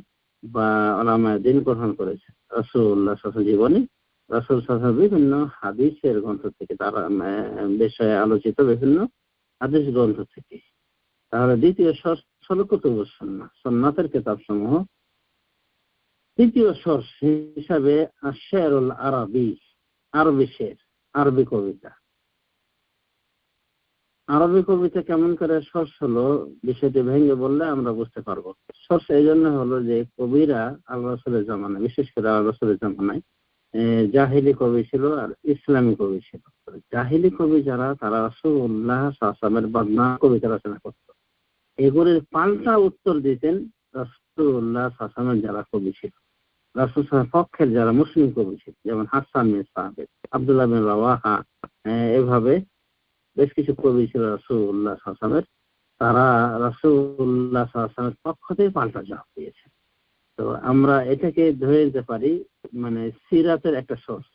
বা উলামায়ে দ্বীন গ্রহণ করেছে রাসূলুল্লাহ সাল্লাল্লাহু আলাইহি ওয়াসাল্লাম জীবনী, রাসূল সাল্লাল্লাহু আলাইহি ওয়াসাল্লাম বিভিন্ন হাদিসের গ্রন্থ থেকে, তারা বিষয়ে আলোচিত বিভিন্ন হাদিস গ্রন্থ থেকে। তাহলে দ্বিতীয় সোর্স হলো কুতুবুস সুন্নাহ, সুন্নাতের কিতাবসমূহ। তৃতীয় সোর্স হিসাবে আশ-শি'রুল আরবি, আরবি শের, আরবি কবিতা। আরবি কবিতা কেমন করে সোর্স হলো, বিষয়টি ভেঙে বললে আমরা বুঝতে পারবো। সোর্স এই জন্য হলো যে কবিরা আল্লাহ রাসূলের জামানায়, বিশেষ করে আল্লাহ রাসূলের জামানায় জাহিলি কবি ছিল আর ইসলামী কবি ছিল। জাহিলি কবি যারা, তারা রাসূলুল্লাহ সাল্লাল্লাহু আলাইহি ওয়াসাল্লামের বদনাম কবিতা রচনা করত। এগুলির পাল্টা উত্তর দিতেন রাসূলুল্লাহ সাল্লাল্লাহু আলাইহি ওয়াসাল্লামের যারা কবি ছিল। রাসূল সাল্লাল্লাহু পক্ষের যারা মুসলিম কবি ছিল, যেমন হাসান বিন সাবিত, আব্দুল্লাহ বিন রাওয়াহা, এভাবে বেশ কিছু কবি ছিল রাসূলুল্লাহ সাল্লাল্লাহু আলাইহি ওয়াসাল্লামের। তারা রাসূলুল্লাহ সাল্লাল্লাহু আলাইহি ওয়াসাল্লামের পক্ষ থেকে পাল্টা জবাব দিয়েছে। তো আমরা এটাকে ধরে নিতে পারি মানে সিরাতের একটা সোর্স।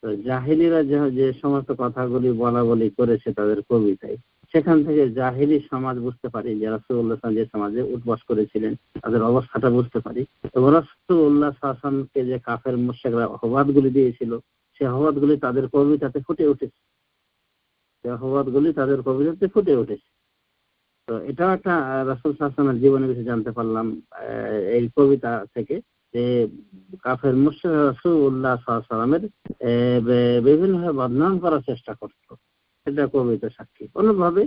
তো জাহিলিরা যে সমস্ত কথাগুলি বলা বলি করেছে তাদের কবিতায়, সেখান থেকে জাহিলি সমাজ বুঝতে পারি যে রাসূলুল্লাহ সাল্লাল্লাহু আলাইহি ওয়াসাল্লাম যে সমাজে উঠবাস করেছিলেন তাদের অবস্থাটা বুঝতে পারি। এবং রাসূলুল্লাহ সাল্লাল্লাহু আলাইহি ওয়াসাল্লামকে যে কাফের মুশরিকরা অপবাদগুলি দিয়েছিল, সেই অপবাদগুলি তাদের কবিতাতে ফুটে উঠেছে। সেই অপবাদগুলি তাদের কবিতাতে ফুটে উঠেছে। তো এটাও একটা রাসূল সাল্লাল্লাহু আলাইহি ওয়াসাল্লামের জীবনে কিছু জানতে পারলাম এই কবিতা থেকে, যে কাফের মুশরিক রাসূলুল্লাহ সাল্লাল্লাহু আলাইহি ওয়াসাল্লামের বিভিন্নভাবে বদনাম করার চেষ্টা করত। এটা কবিতা সাক্ষী। অনুভাবে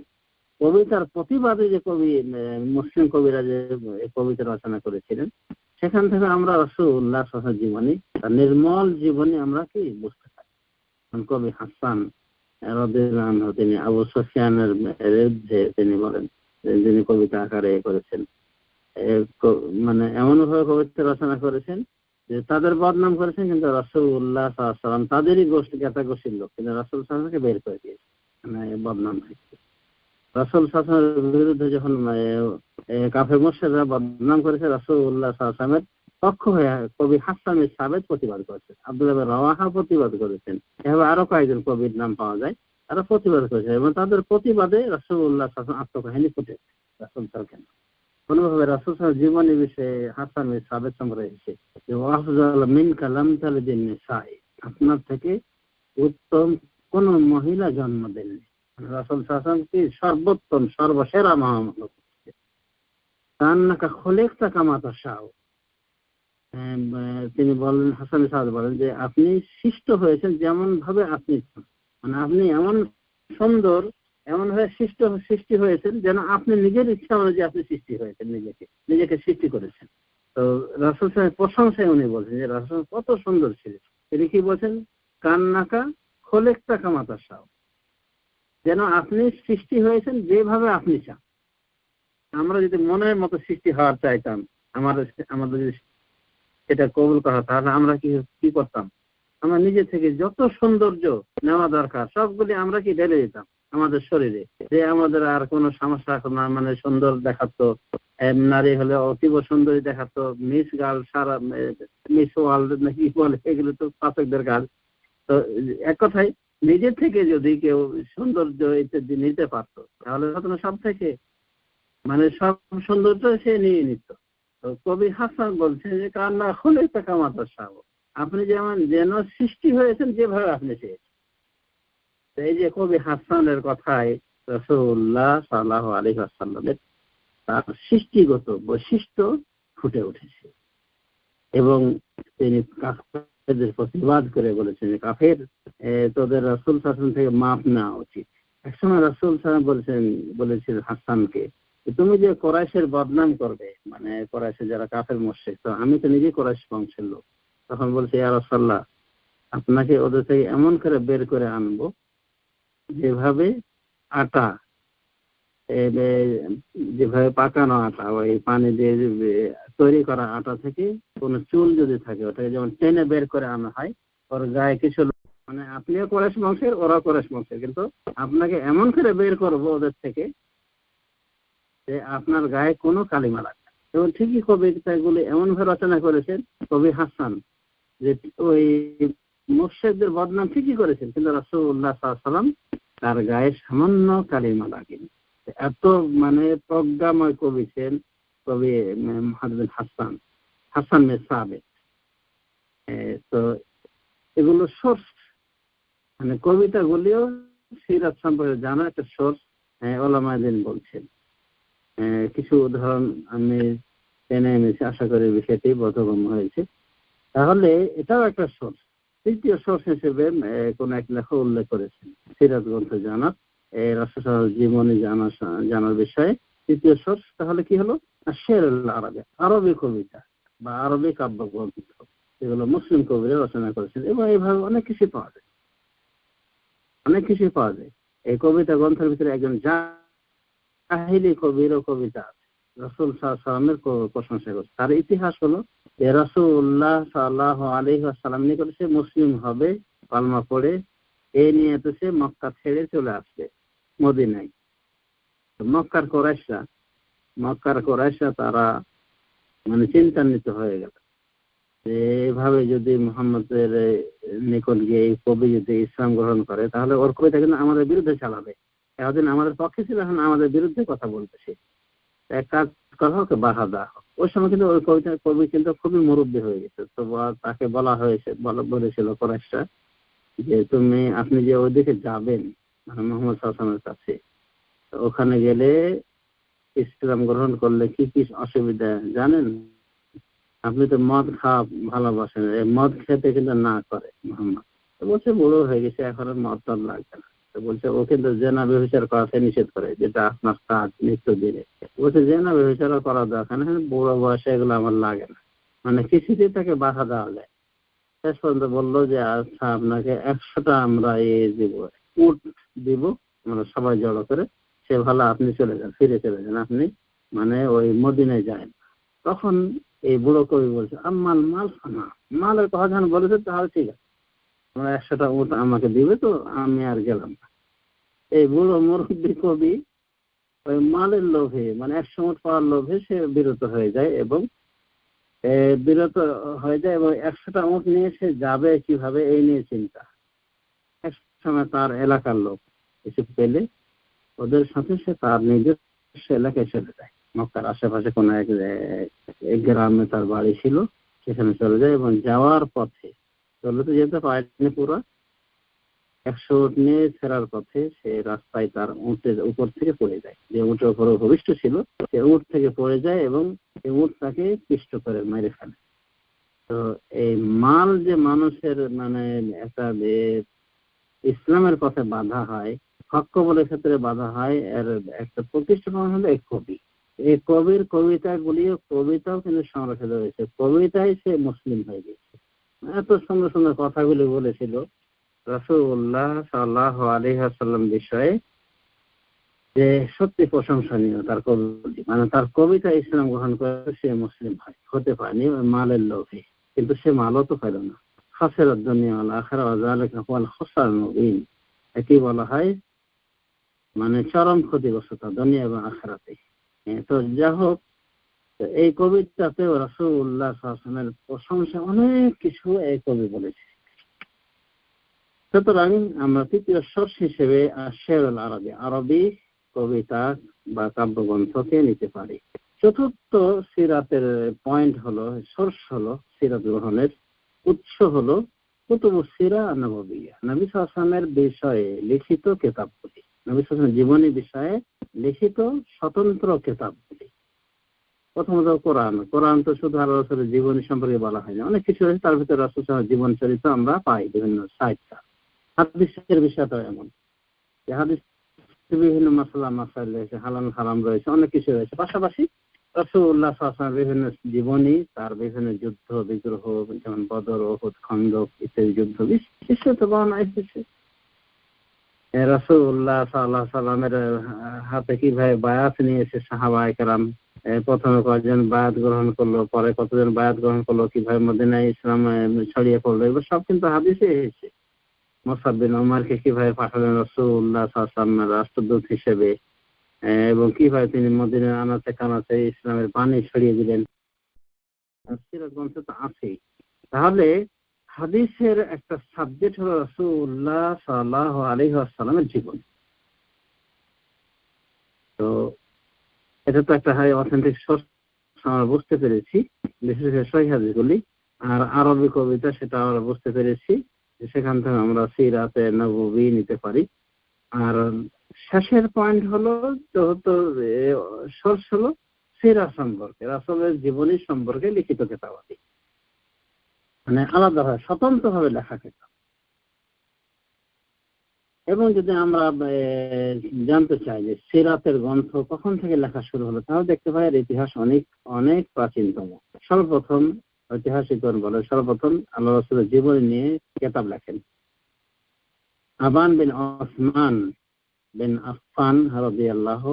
কবিতার প্রতিবাদে যে কবি মুসলিম কবিরা যে এই কবিতা রচনা করেছিলেন, সেখান থেকে আমরা রাসূলুল্লাহ সাল্লাল্লাহু আলাইহি ওয়াসাল্লামের জীবনী, তার নির্মল জীবনী আমরা কি বুঝতে পারি। কবি হাসান রাদিয়াল্লাহু আনহু তিনি আবু সুফিয়ানের বিরুদ্ধে তিনি বলেন, যিনি কবিতা আকারে করেছেন, মানে এমন ভাবে কবিতা রচনা করেছেন যে তাদের বদনাম করেছেন, কিন্তু রাসূলুল্লাহ সাল্লাল্লাহু আলাইহি ওয়াসাল্লাম তাদেরই গোষ্ঠী গোষ্ঠীর লোক, কিন্তু রাসূল সাল্লাল্লাহু আলাইহি ওয়াসাল্লামকে বের করে দিয়েছে মানে বদনাম থেকে। রাসূল সাল্লাল্লাহু আলাইহি ওয়াসাল্লামের বিরুদ্ধে যখন কাফের মুশরিকরা বদনাম করেছে, রাসূলুল্লাহ সাল্লাল্লাহু আলাইহি ওয়াসাল্লামের পক্ষ হয়ে কবি হাসান বিন সাবিত প্রতিবাদ করেছেন, আব্দুল্লাহ বিন রাওয়াহা প্রতিবাদ করেছেন, এভাবে আরো কয়েকজন কবির নাম পাওয়া যায়, তারা প্রতিবাদ করেছে। এবং তাদের প্রতিবাদে রাসূলুল্লাহ সাল্লাল্লাহু আলাইহি ওয়াসাল্লাম আত্মকাহিনী ফুটেছে। রাসূল সাল্লাল্লাহু কোনোভাবে রাসূল সাল্লাল্লাহু জীবনী বিষয়ে হাসান বিন সাবিত সংগ্রহে এসেছে যে আফযাল মিনকা লাম তালিদিন নিসাই, আপনার থেকে উত্তম কোন মহিলা জন্ম দেননি। রাসূল সাল্লাল্লাহু আলাইহি ওয়াসাল্লাম কি সর্বোত্তম সর্বসেরা মহামানব। কান্নাকা খুলিকতা কামা তাশাউ, তিনি বলেন, হাসান বিন সাবিত বলেন যে আপনি সৃষ্ট হয়েছেন যেমন ভাবে আপনি চান, মানে আপনি এমন সুন্দর, এমন ভাবে সৃষ্টি হয়েছেন যেন আপনি নিজের ইচ্ছা অনুযায়ী আপনি সৃষ্টি হয়েছেন, নিজেকে সৃষ্টি করেছেন। তো রাসূল সাহেবের প্রশংসায় উনি বলছেন যে রাসূল কত সুন্দর ছিলেন। তিনি কি বলছেন, কান্নাকা খুলিকতা কামা তাশাউ, যেন আপনি সৃষ্টি হয়েছেন যেভাবে আপনি চান। আমরা যদি মনের মতো সৃষ্টি হওয়ার চাইতাম, আমাদের যদি সেটা কবুল করা, তাহলে আমরা কি করতাম, আমরা নিজে থেকে যত সৌন্দর্য নেওয়া দরকার সবগুলি আমরা কি ঢেলে দিতাম আমাদের শরীরে, যে আমাদের আর কোনো সমস্যা না, মানে সুন্দর দেখাতো, নারী হলে অতীব সুন্দরী দেখাতো, মিস গার্ল, সারা মিস ওয়ার্ল্ড নাকি বলে, এগুলো তো পাচকদের কাজ। তো এক কথায় নিজে থেকে যদি কেউ সৌন্দর্য ইত্যাদি নিতে পারতো, তাহলে সব থেকে মানে সব সৌন্দর্য সে নিয়ে নিত। তো কবি হাসান বলছে যে কান্না খুলিকতা কামা তাশাউ, আপনি যেন সৃষ্টি হয়েছেন যেভাবে আপনি চেয়েছেন। এই যে কবি হাসানের কথায় রাসূলুল্লাহ সাল্লাল্লাহু আলাইহি ওয়াসাল্লামের তার সৃষ্টিগত বৈশিষ্ট্য ফুটে উঠেছে। এবং তিনি কাফেরদের প্রতিবাদ করে বলেছেন যে কাফের, তোদের রাসূল সাল্লাল্লাহু আলাইহি ওয়াসাল্লাম থেকে মাপ নেওয়া উচিত। একসময় রাসূল সাল্লাল্লাহু আলাইহি ওয়াসাল্লাম বলেছিলেন হাসানকে, তুমি যে কুরাইশের বদনাম করবে, মানে কুরাইশের যারা কাফের মুশরিক, তো আমি তো নিজে কুরাইশ বংশের লোক। তখন বলছে, ইয়া রাসূলুল্লাহ, আপনাকে ওদের থেকে এমন করে বের করে আনবো যেভাবে আটা, যেভাবে পাকানো আটা, ওই পানি দিয়ে তৈরি করা আটা থেকে কোনো চুল যদি থাকে ওটাকে যেমন টেনে বের করে আনা হয়, ওর গায়ে কিছু, মানে আপনিও কুরাইশ বংশের, ওরা কুরাইশ বংশের, কিন্তু আপনাকে এমন করে বের করবো ওদের থেকে যে আপনার গায়ে কোনো কালিমা লাগবে। এবং ঠিকই কবিতাগুলি এমন ভাবে রচনা করেছেন কবি হাসান যে ওই মুশরিকদের বদনাম ঠিকই করেছেন, কিন্তু রাসূলুল্লাহ সাল্লাল্লাহু আলাইহি ওয়াসাল্লাম তার গায়ে সামান্য কালিমা লাগেনি। এত মানে প্রজ্ঞাময় কবি ছিলেন কবি মুহাম্মদ হাসান বিন সাবিত। তো এগুলো সোর্স, মানে কবিতাগুলিও সিরাত সম্পর্কে জানা একটা সোর্স, ওলামায়ে বলছেন। কিছু উদাহরণ আমি টেনে এনেছি, আশা করি বিষয়টি বোধগম্য হয়েছে। তাহলে এটাও একটা সোর্স। তৃতীয় সোর্স হিসেবে কোন এক লেখক উল্লেখ করেছেন সিরাত গ্রন্থ জানার, রাসূল সাল্লাল্লাহু জীবনী জানার বিষয়ে তৃতীয় সোর্স তাহলে কি হলো, শেরুল আরবি, আরবি কবিতা বা আরবি কাব্য গ্রন্থ, এগুলো মুসলিম কবিরা রচনা করেছেন। এবং এইভাবে অনেক কিছু পাওয়া যায়, এই কবিতা গ্রন্থের ভিতরে একজন জাহিলি কবিরও কবিতা আছে, রাসূল সাল্লাল্লাহু আলাইহি ওয়াসাল্লামের প্রশংসা করছে। তার ইতিহাস হলো যে রাসূলুল্লাহ সাল্লাল্লাহু আলাইহি ওয়াসাল্লাম নিকট সে মুসলিম হবে কালমা পড়ে এই নিয়তে সে মক্কা ছেড়ে চলে আসবে মদিনায়। মক্কার কুরাইশরা তারা মানে চিন্তান্বিত হয়ে গেল যে এভাবে যদি মুহাম্মদের নিকট গিয়ে এই কবি যদি ইসলাম গ্রহণ করে তাহলে ওর কবিতা কিন্তু আমাদের বিরুদ্ধে চালাবে। এতদিন আমাদের পক্ষে ছিল, এখন আমাদের বিরুদ্ধে কথা বলতেছে। এক কাজ করা হোক, বাধা দেওয়া হোক। ওই সময় কিন্তু ওই কবি কিন্তু খুবই মুরব্বী হয়ে গেছে। তো তাকে বলা হয়েছে, বলেছিল কুরাইশরা যে আপনি যে ওইদিকে যাবেন মানে মুহাম্মদ সাল্লাল্লাহু আলাইহি ওয়াসাল্লামের কাছে, ওখানে গেলে ইসলাম গ্রহণ করলে কি কি অসুবিধা জানেন? আপনি তো মদ খাওয়া ভালোবাসেন, মদ খেতে কিন্তু না করে মোহাম্মদ। তো বলছে বুড়ো হয়ে গেছে, এখন আর মদ টদ লাগবে না। তো বলছে ও কিন্তু জেনা ব্যভিচার করাতে নিষেধ করে, যেটা আপনার কাজ নিত্য দিনে। বলছে জেনা ব্যভিচার করা দরকার না, বুড়ো বয়সে এগুলো আমার লাগে না। মানে কিছুতেই তাকে বাধা দেওয়া যায়। শেষ পর্যন্ত বললো যে আচ্ছা আপনাকে 100টা আমরা দিব, উট দিব, আমরা সবাই জড়ো করে, সে ভালো আপনি চলে যান, ফিরে চলে যান, আপনি মানে ওই মদিনায় যায়। তখন এই বুড়ো কবি বলছে আম্মাল মাল ফানা, মালের কথা যখন বলেছে তাহলে ঠিক আছে, আমরা 100টা উট আমাকে দিবে, তো আমি আর গেলাম না। এই বুড়ো মুরব্বী কবি ওই মালের লোভে মানে 100 উট পাওয়ার লোভে সে বিরত হয়ে যায় এবং 100টা উট নিয়ে সে যাবে কিভাবে এই নিয়ে চিন্তা। এক সময় তার এলাকার লোক এসে পেলে ওদের সাথে সে তার নিজস্ব এলাকায় চলে যায়। মক্কার আশেপাশে কোনো এক গ্রামে তার বাড়ি ছিল, সেখানে চলে যায় এবং যাওয়ার পথে চলে তো যেতে পারেনি পুরো 100 উট নিয়ে ফেরার পথে সে রাস্তায় তার উটের উপর থেকে পড়ে যায়। যে উটের উপর ভূমিষ্ঠ ছিল সে উট থেকে পড়ে যায় এবং এই উট তাকে পিষ্ট করে মেরে ফেলে। তো এই মাল যে মানুষের মানে একটা ইসলামের পথে বাধা হয়, হক কবলের ক্ষেত্রে বাধা হয়, এর একটা প্রতিষ্ঠান হলো এক কবি। এই কবির কবিতাও কিন্তু সংরক্ষিত হয়েছে, কবিতায় সে মুসলিম হয়ে গেছে। এত সুন্দর সুন্দর কথাগুলি বলেছিল রাসূলুল্লাহ সাল্লাল্লাহু আলাইহি ওয়াসাল্লাম বিষয়ে, যে সত্যি প্রশংসনীয় তার কবিতা। মানে তার কবিতা ইসলাম গ্রহণ করে সে মুসলিম হতে পারেনি মালের লোভে, কিন্তু সে মালও তো পেল না। খাসিরাত দুনিয়া ওয়াল আখিরা ওয়া যালিকা হুয়াল খুসরানুল মুবিন, একই বলা হয় মানে চরম ক্ষতিগ্রস্ত দুনিয়া এবং আখিরাতে। তো যা হোক, এই কবিতাতে রাসূলুল্লাহ সাল্লাল্লাহু আলাইহি ওয়াসাল্লামের প্রশংসা অনেক কিছু এই কবি বলেছে। সুতরাং আমরা তৃতীয় সোর্স হিসেবে শেরুল আরবি, আরবি কবিতা বা কাব্যগ্রন্থকে নিতে পারি। চতুর্থ সিরাতের পয়েন্ট হলো, সোর্স হলো সিরাত গ্রহণের উৎস হলো কুতুবুস সিরা নববিয়্যা, নবী সাল্লাল্লাহু আলাইহি ওয়াসাল্লামের বিষয়ে লিখিত কিতাবগুলি, নবী সাল্লাল্লাহু আলাইহি ওয়াসাল্লামের জীবনী বিষয়ে লিখিত স্বতন্ত্র কিতাবগুলি। প্রথমত কোরআন তো শুধু আল্লাহর রাসূলের জীবনী সম্পর্কে বলা হয় না, অনেক কিছু রয়েছে, তার ভিতরে রাসূল সাল্লাল্লাহু আলাইহি ওয়াসাল্লামের জীবন চরিত্র আমরা পাই বিভিন্ন সাহিত্যে। হাদিসের বিষয়টা এমন যে হাদিস বিভিন্ন মাসাইল রয়েছে, হালাল হারাম রয়েছে, অনেক কিছু রয়েছে। পাশাপাশি রাসূলুল্লাহ সাল্লাল্লাহু আলাইহি ওয়াসাল্লামের বিভিন্ন জীবনী, তার বিভিন্ন যুদ্ধ বিগ্রহ, যেমন বদর, উহুদ, খন্দক ইত্যাদি যুদ্ধ বিশেষত বর্ণনা এসেছে। রাসূলুল্লাহ সাল্লাল্লাহু আলাইহি ওয়াসাল্লামের হাতে কিভাবে বায়াত নিয়েছে সাহাবায়ে কেরাম, প্রথমে কয়েকজন বায়াত গ্রহণ করলো, পরে কতজন বায়াত গ্রহণ করলো, কিভাবে মদিনায় ইসলাম ছড়িয়ে পড়লো, এগুলো সব কিন্তু হাদিসে এসেছে। মুসআব বিন উমারকে কিভাবে পাঠালেন রাসূলুল্লাহ সাল্লাল্লাহু আলাইহি ওয়াসাল্লাম রাষ্ট্রদূত হিসেবে, এবং কিভাবে তিনি মদিনার আনাচে কানাচে ইসলামের বাণী ছড়িয়ে দিলেন, সিরাত গ্রন্থ তো আছেই। তাহলে হাদিসের একটা সাবজেক্ট হলো রাসূলুল্লাহ সাল্লাল্লাহু আলাইহি ওয়াসাল্লামের জীবন। তো এটা তো একটা অথেন্টিক সোর্স আমরা বুঝতে পেরেছি, বিশেষ করে সহিহ হাদিসগুলি। আর আরবি কবিতা সেটা আমরা বুঝতে পেরেছি, সেখান থেকে আমরা সিরাতে নববী নিতে পারি। আর শেষের পয়েন্ট হলো সোর্স হলো সিরা সম্পর্কে, রাসূলের জীবনী সম্পর্কে লিখিত কিতাবাদি, মানে আলাদাভাবে স্বতন্ত্রভাবে লেখা কিতাব। এবং যদি আমরা জানতে চাই যে সিরাতের গ্রন্থ কখন থেকে লেখা শুরু হলো, তাহলে দেখতে পাই এর ইতিহাস অনেক অনেক প্রাচীনতম। সর্বপ্রথম ঐতিহাসিকগণ বলে সর্বপ্রথম আল্লাহ রাসূলের জীবনী নিয়ে কিতাব লেখেন আবান বিন ওসমান বিন আফফান রাদিয়াল্লাহু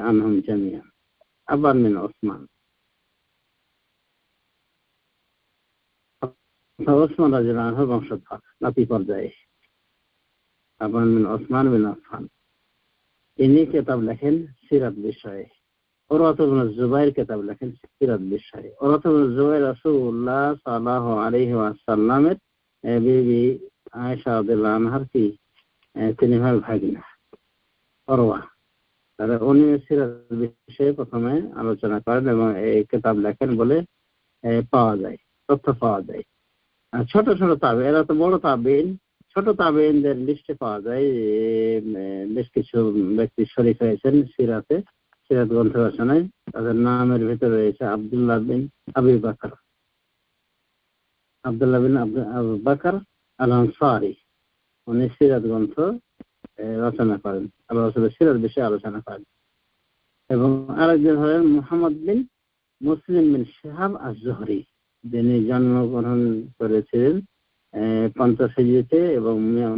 আনহুম জামিআন। আবান বিন ওসমান। ওসমান রাদিয়াল্লাহু আনহু বংশধর নাতি পর্যায়ে আবান বিন ওসমান বিন আফফান। ইনি কিতাব লেখেন সিরাত বিষয়ে। উরওয়াত ইবনে জুবাইর কিতাব লেখেন সিরাত বিষয়ে। উরওয়াত ইবনে জুবাইর রাসূলুল্লাহ সাল্লাল্লাহু আলাইহি ওয়াসাল্লামের বিবি আয়েশা রাদিয়াল্লাহু আনহার কি তিনি হয় ভাগিনা উরওয়া। তাহলে উনি সিরাত বিষয়ে প্রথমে আলোচনা করেন এবং এই কিতাব লেখেন বলে পাওয়া যায়, তথ্য পাওয়া যায়। আর ছোট ছোট তাবে, এরা তো বড় তাবেইন, ছোট তাবেইনদের লিস্টে পাওয়া যায় বেশ কিছু ব্যক্তি শরীক হয়েছেন সিরাতে, সিরাত গ্রন্থ রচনায়। তাদের নামের ভিতরে রয়েছে আব্দুল্লাহ বিন আবি বকর, আব্দুল্লাহ বিন আবু বকর আল আনসারী। উনি সিরাত গ্রন্থ রচনা করেন, আল্লাহ রাসূলের সিরাত বিষয়ে আলোচনা করেন। এবং আরেকজন হলেন মুহাম্মদ বিন মুসলিম বিন শিহাব আজ-জুহরি, যিনি জন্মগ্রহণ করেছিলেন 50 হিজরিতে এবং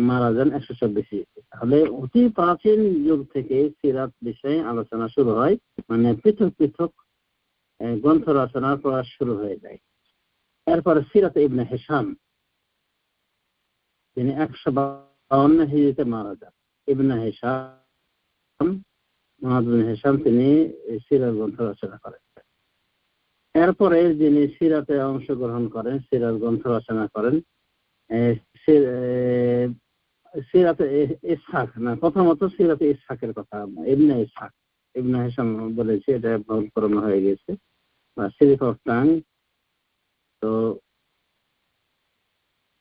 মারা যান 124 হিজরিতে। তাহলে অতি প্রাচীন যুগ থেকে সিরাত বিষয়ে আলোচনা শুরু হয়, মানে পৃথক পৃথক গ্রন্থ রচনার প্রয়াস শুরু হয়ে যায়। এরপরে সিরাত ইবনে হিশাম, তিনি 152 হিজরিতে মারা যান। ইবনে হিশাম, মুহাম্মদ বিন হিশাম, তিনি সিরাত গ্রন্থ রচনা করেন। এরপরে যিনি সিরাতে অংশগ্রহণ করেন, সিরাত গ্রন্থ রচনা করেন, সিরাতে ইসহাক, না প্রথমত সিরাতে ইসহাকের কথা, ইবনে ইসহাক, ইবনে হিশাম বলেছি, এটা ভুল করানো হয়ে গেছে বা সিরিফ অফ টাং। তো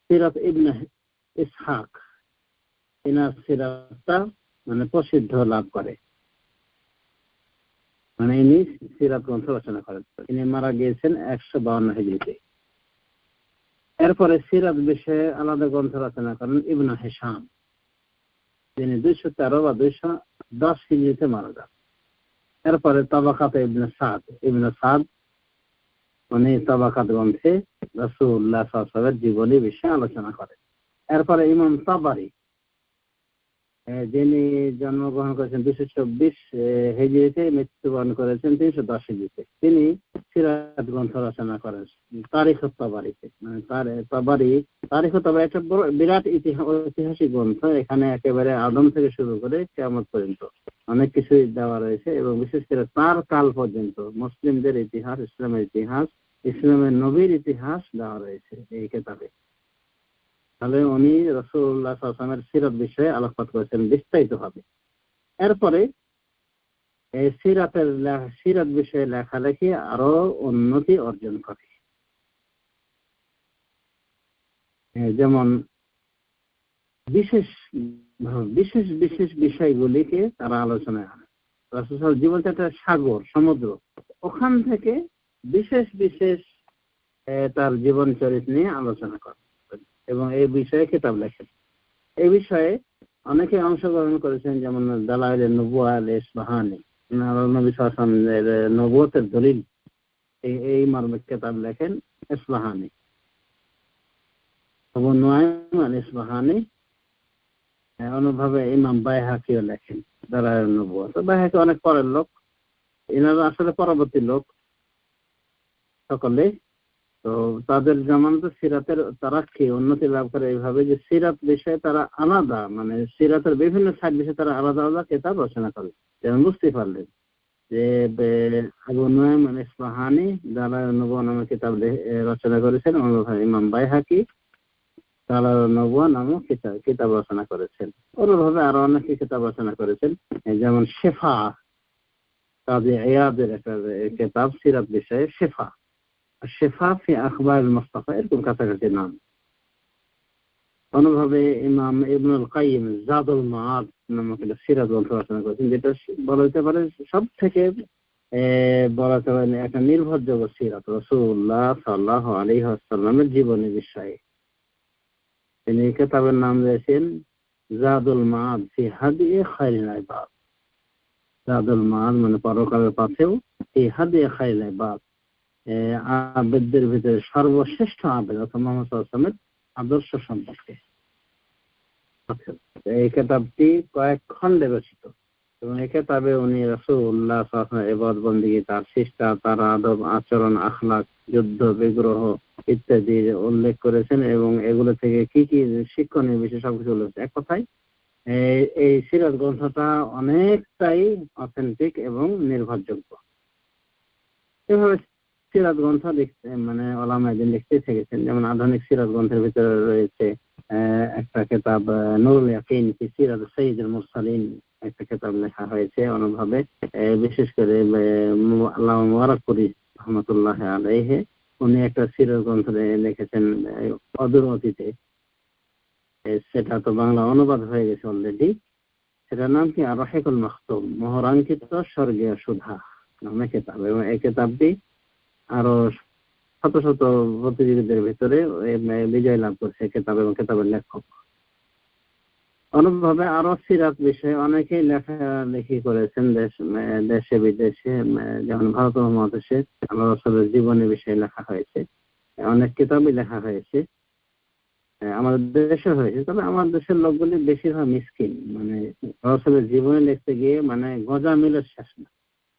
সিরাত ইবনে ইসহাক, এনার সিরাতটা মানে প্রসিদ্ধ লাভ করে, মানে ইনি সিরাত গ্রন্থ রচনা করেন। ইনি মারা গিয়েছেন 152 হিজরিতে। এরপরে সিরাত বিষয়ে আলাদা গ্রন্থ রচনা করেন ইবনে হিশাম, যিনি 213 বা 210 হিজরিতে মারা যান। এরপরে তাবাকাত ইবনে সাদ, ইবনে সাদ উনি তাবাকাত গ্রন্থে রাসূলুল্লাহ সাল্লাল্লাহু আলাইহি ওয়াসাল্লামের জীবনী বিষয়ে আলোচনা করেন। এরপরে ইমাম তাবারি, যিনি জন্মগ্রহণ করেছেন 224 হিজরিতে, মৃত্যুবরণ করেছেন 310 হিজরিতে, তিনি সিরাত গ্রন্থ রচনা করেন তারিখ তাবারিতে। মানে তারিখ তাবারি একটা বিরাট ঐতিহাসিক গ্রন্থ। এখানে একেবারে আদম থেকে শুরু করে কিয়ামত পর্যন্ত অনেক কিছুই দেওয়া রয়েছে, এবং বিশেষ করে তার কাল পর্যন্ত মুসলিমদের ইতিহাস, ইসলামের ইতিহাস, ইসলামের নবীর ইতিহাস দেওয়া রয়েছে এই কিতাবে। তাহলে উনি রাসূলুল্লাহ সাল্লাল্লাহু আলাইহি ওয়াসাল্লামের সিরাত বিষয়ে আলোকপাত করেছেন বিস্তারিতভাবে। এরপরে এই সিরাত বিষয়ে লেখালেখি আরো উন্নতি অর্জন করে। যেমন বিশেষ বিশেষ বিশেষ বিষয়গুলিকে তারা আলোচনায় আনে। রাসূল সাল্লাল্লাহু আলাইহি ওয়াসাল্লাম জীবনটা একটা সাগর, সমুদ্র, ওখান থেকে বিশেষ বিশেষ তার জীবন চরিত্র নিয়ে আলোচনা করে এবং এই বিষয়ে কিতাব লেখেন। এই বিষয়ে অনেকে অংশগ্রহণ করেছেন, যেমন দালাইলে নবুওয়া আল ইসবাহানি, নবী সাল্লাল্লাহু আলাইহি ওয়াসাল্লামের নবুয়তের দলিল, এই মর্মে কিতাব লেখেন ইসবাহানি। আবু নুআইম আল ইসবাহানি, অনুভাবে ইমাম বাইহাকিও লেখেন দালাইলে নবুওয়া। তো বাইহাকি অনেক পরের লোক, এনারা আসলে পরবর্তী লোক সকলে। তো তাদের জামানাতে সিরাতের তারাক্কি, উন্নতি লাভ করে এইভাবে যে সিরাত বিষয়ে তারা আলাদা, মানে সিরাতের বিভিন্ন সাইড বিষয়ে তারা আলাদা আলাদা কিতাব রচনা করে। যেমন বুঝতে পারলেন যে আবু নুআইম আল ইসবাহানি দালাইলে নবুওয়া নামে কিতাব রচনা করেছেন, ইমাম বাইহাকি দালাইলে নবুওয়া নামে কিতাব রচনা করেছেন। অনুভাবে আরো অনেকে কিতাব রচনা করেছেন, যেমন শেফা, কাজী ইয়াদের একটা কিতাব সিরাত বিষয়ে, শেফা ফি আখবার মুস্তাফা, এরকম কাছাকাছি নাম। অনুভাবে ইমাম ইবনুল কাইয়িম জাদুল মাআদ নামক একটা সিরাত গ্রন্থ রচনা করেছেন, যেটা বলা যেতে পারে সব থেকে বলা যেতে পারে একটা নির্ভরযোগ্য সিরাত রাসূলুল্লাহ সাল্লাল্লাহু আলাইহি ওয়াসাল্লামের জীবনী বিষয়ে। তিনি কিতাবের নাম দিয়েছেন জাদুল মাআদ ফি হাদি খায়রিল ইবাদ। জাদুল মাআদ মানে পরকালের পথেও এই হাদি খায়রিল ইবাদ, আবেদদের ভিতরে সর্বশ্রেষ্ঠ আবেদ অর্থাৎ মুহাম্মদ সাল্লাল্লাহু আলাইহি ওয়াসাল্লামের আদর্শ সম্পর্কে। এই কিতাবটি কয়েক খণ্ডে রচিত, এবং এই কিতাবে উনি রাসূলুল্লাহ সাল্লাল্লাহু আলাইহি ওয়াসাল্লাম ইবাদত বন্দেগী, তার শিষ্টাচার, তার আদব আচরণ, আখলাক, যুদ্ধ বিগ্রহ ইত্যাদি উল্লেখ করেছেন এবং এগুলো থেকে কি কি শিক্ষণীয় বিষয় সবকিছু উল্লেখ। এক কথায় এই সিরাত গ্রন্থটা অনেকটাই অথেন্টিক এবং নির্ভরযোগ্য। এভাবে সিরাত গ্রন্থ লিখতে মানে ওলামায়ে দ্বীন লিখতে থেকেছেন। যেমন আধুনিক সিরাত গ্রন্থের ভিতরে রয়েছে একটা কিতাব নুরুল ইয়াকিন ফি সিরাত সাইয়্যিদুল মুরসালিন, একটা কিতাব লেখা হয়েছে অনুভাবে, বিশেষ করে আল্লামা মুবারাকপুরী রহমাতুল্লাহ আলাইহি উনি একটা সিরাত গ্রন্থ লিখেছেন অদূর অতীতে। সেটা তো বাংলা অনুবাদ হয়ে গেছে অলরেডি। সেটার নাম কি আর-রাহিকুল মাখতুম, মোহরাঙ্কিত স্বর্গীয় সুধা নামে কিতাব। এবং এই কিতাবটি আরো শত শত প্রতিযোগীদের ভিতরে বিজয় লাভ করছে কিতাব এবং কিতাবের লেখক। অনুভাবে আরো সিরাত বিষয়ে অনেকেই লেখালেখি করেছেন দেশে বিদেশে। যেমন ভারত মহাদেশে আল্লাহ রাসূলের জীবনী বিষয়ে লেখা হয়েছে, অনেক কিতাবই লেখা হয়েছে। আমাদের দেশে হয়েছে, তবে আমার দেশের লোকগুলি বেশিরভাগ মিসকিন, মানে রাসূলের জীবনী লিখতে গিয়ে মানে গজা মিলের শেষ না।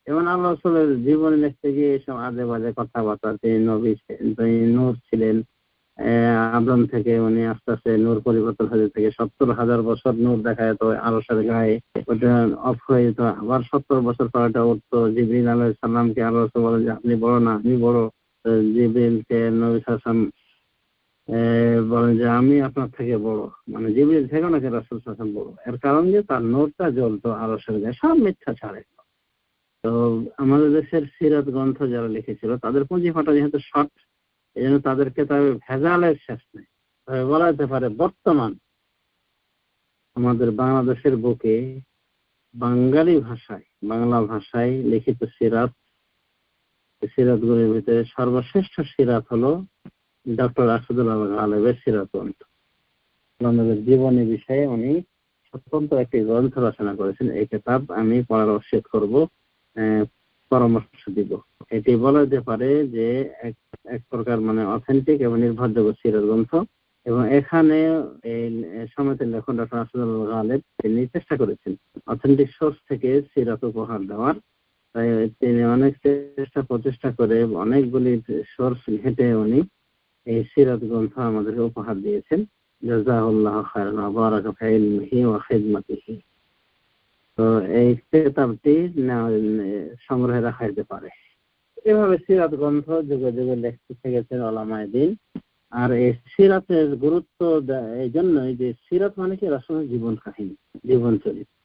যেমন আল্লাহ রাসূলের জীবনী লিখতে গিয়ে এসব আজে বাজে কথাবার্তা, তিনি নবী, তিনি নূর ছিলেন, আদম থেকে উনি আস্তে আস্তে নূর পরিবর্তন হয়ে থেকে 70,000 বছর নূর দেখা যেত আরশের গায়ে, ওটা অফ হয়ে যেত, আবার 70 বছর পর ওটা উঠতো। জিবরিল আলাইহিস সালামকে আল্লাহ রাসূল বলেন যে আপনি বড় না আমি বড়। জিবরিলকে নবী সাল্লাল্লাহু আলাইহি ওয়াসাল্লাম বলেন যে আমি আপনার থেকে বড়, মানে জিবরিল থেকে নাকি রাসূল সাল্লাল্লাহু আলাইহি ওয়াসাল্লাম বড়। এর কারণ যে তার নূরটা জ্বলতো আরশের গায়ে। সব মিথ্যা ছাড়ে। তো আমাদের দেশের সিরাত গ্রন্থ যারা লিখেছিল তাদের পুঁজি ফাটা যেহেতু শর্ট, এই জন্য তাদেরকে তবে ভেজালের শেষ নেই। তবে বলা যেতে পারে বর্তমান আমাদের বাংলাদেশের বুকে বাঙালি ভাষায়, বাংলা ভাষায় লিখিত সিরাতগুলির ভিতরে সর্বশ্রেষ্ঠ সিরাত হলো ডক্টর আসাদুল্লাহ গালেবের সিরাত গ্রন্থ। আমাদের জীবনী বিষয়ে উনি স্বতন্ত্র একটি গ্রন্থ রচনা করেছেন। এই কিতাব আমি পড়ার উচিত করব, পরামর্শ দিব। এটি বলা যেতে পারে যে এক প্রকার মানে অথেন্টিক এবং নির্ভরযোগ্য সিরাত গ্রন্থ। এবং এখানে এই সমিতির লেখক ডক্টর আসাদুল্লাহ গালেব তিনি চেষ্টা করেছেন অথেন্টিক সোর্স থেকে সিরাত উপহার দেওয়ার। তাই তিনি অনেক প্রচেষ্টা করে অনেকগুলি সোর্স ঘেঁটে উনি এই সিরাত গ্রন্থ আমাদেরকে উপহার দিয়েছেন। জাযাহুল্লাহু খায়রান ওয়া বারাকা ফি ইলমিহি ওয়া খিদমাতিহি। তো এই কিতাবটি সংগ্রহে রাখা যেতে পারে। এভাবে সিরাত গ্রন্থ যুগে যুগে লিখতে গেছেন ওলামায়ে দ্বীন। আর এই সিরাতের গুরুত্ব এই জন্যই যে সিরাত মানে কি রাসূলের জীবন কাহিনী, জীবন চরিত্র।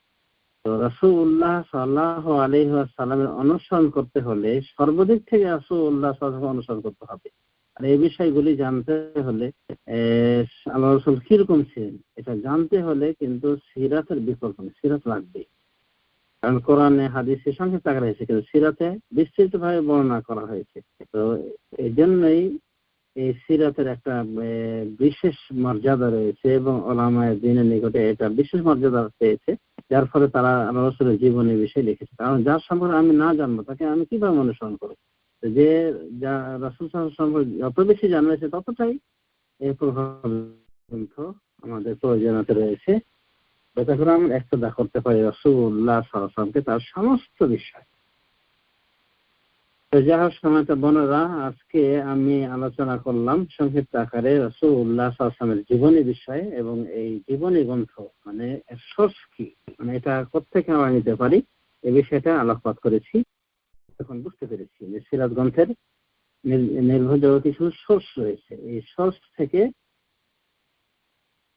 তো রাসূলুল্লাহ সাল্লাল্লাহু আলাইহি ওয়াসাল্লামের অনুসরণ করতে হলে সর্বদিক থেকে রাসূলুল্লাহ সাল্লাল্লাহু আলাইহি ওয়াসাল্লাম অনুসরণ করতে হবে। আর এই বিষয়গুলি জানতে হলে আল্লাহ রাসূল কিরকম ছিলেন এটা জানতে হলে কিন্তু সিরাতের বিকল্প নেই, সিরাত লাগবে। কারণ কোরআনে হাদিসে সংক্ষিপ্ত আকারে হয়েছে, কিন্তু সিরাতে বিস্তৃতভাবে বর্ণনা করা হয়েছে। তো এই জন্যই এই সিরাতের একটা বিশেষ মর্যাদা রয়েছে এবং ওলামায়ে দ্বীনের নিকটে এটা বিশেষ মর্যাদা পেয়েছে, যার ফলে তারা আল্লাহ রাসূলের জীবনী বিষয়ে লিখেছে। কারণ যার সম্পর্কে আমি না জানবো তাকে আমি কিভাবে অনুসরণ করবো? যে যা রাসূল সাল্লাল্লাহু আলাইহি ওয়াসাল্লাম সম্পর্কে যত বেশি জানা হয়েছে ততটাই এই প্রভাব গ্রন্থ আমাদের প্রয়োজনীয়তা রয়েছে, যাতে করে আমরা ইক্তেদা করতে পারি রাসূলুল্লাহ সাল্লাল্লাহু আলাইহি ওয়াসাল্লামকে তার সমস্ত বিষয়। তো যাই হোক সময়ত বোনেরা, আজকে আমি আলোচনা করলাম সংক্ষিপ্ত আকারে রাসূলুল্লাহ সাল্লাল্লাহু আলাইহি ওয়াসাল্লামের জীবনী বিষয়ে এবং এই জীবনী গ্রন্থ মানে সোর্স কি, মানে এটা কোত্থেকে আমরা নিতে পারি এই বিষয়টা আলোকপাত করেছি। এখন বুঝতে পেরেছি যে সিরাত গ্রন্থের নির্ভরযোগ্য কিছু সোর্স রয়েছে। এই সোর্স থেকে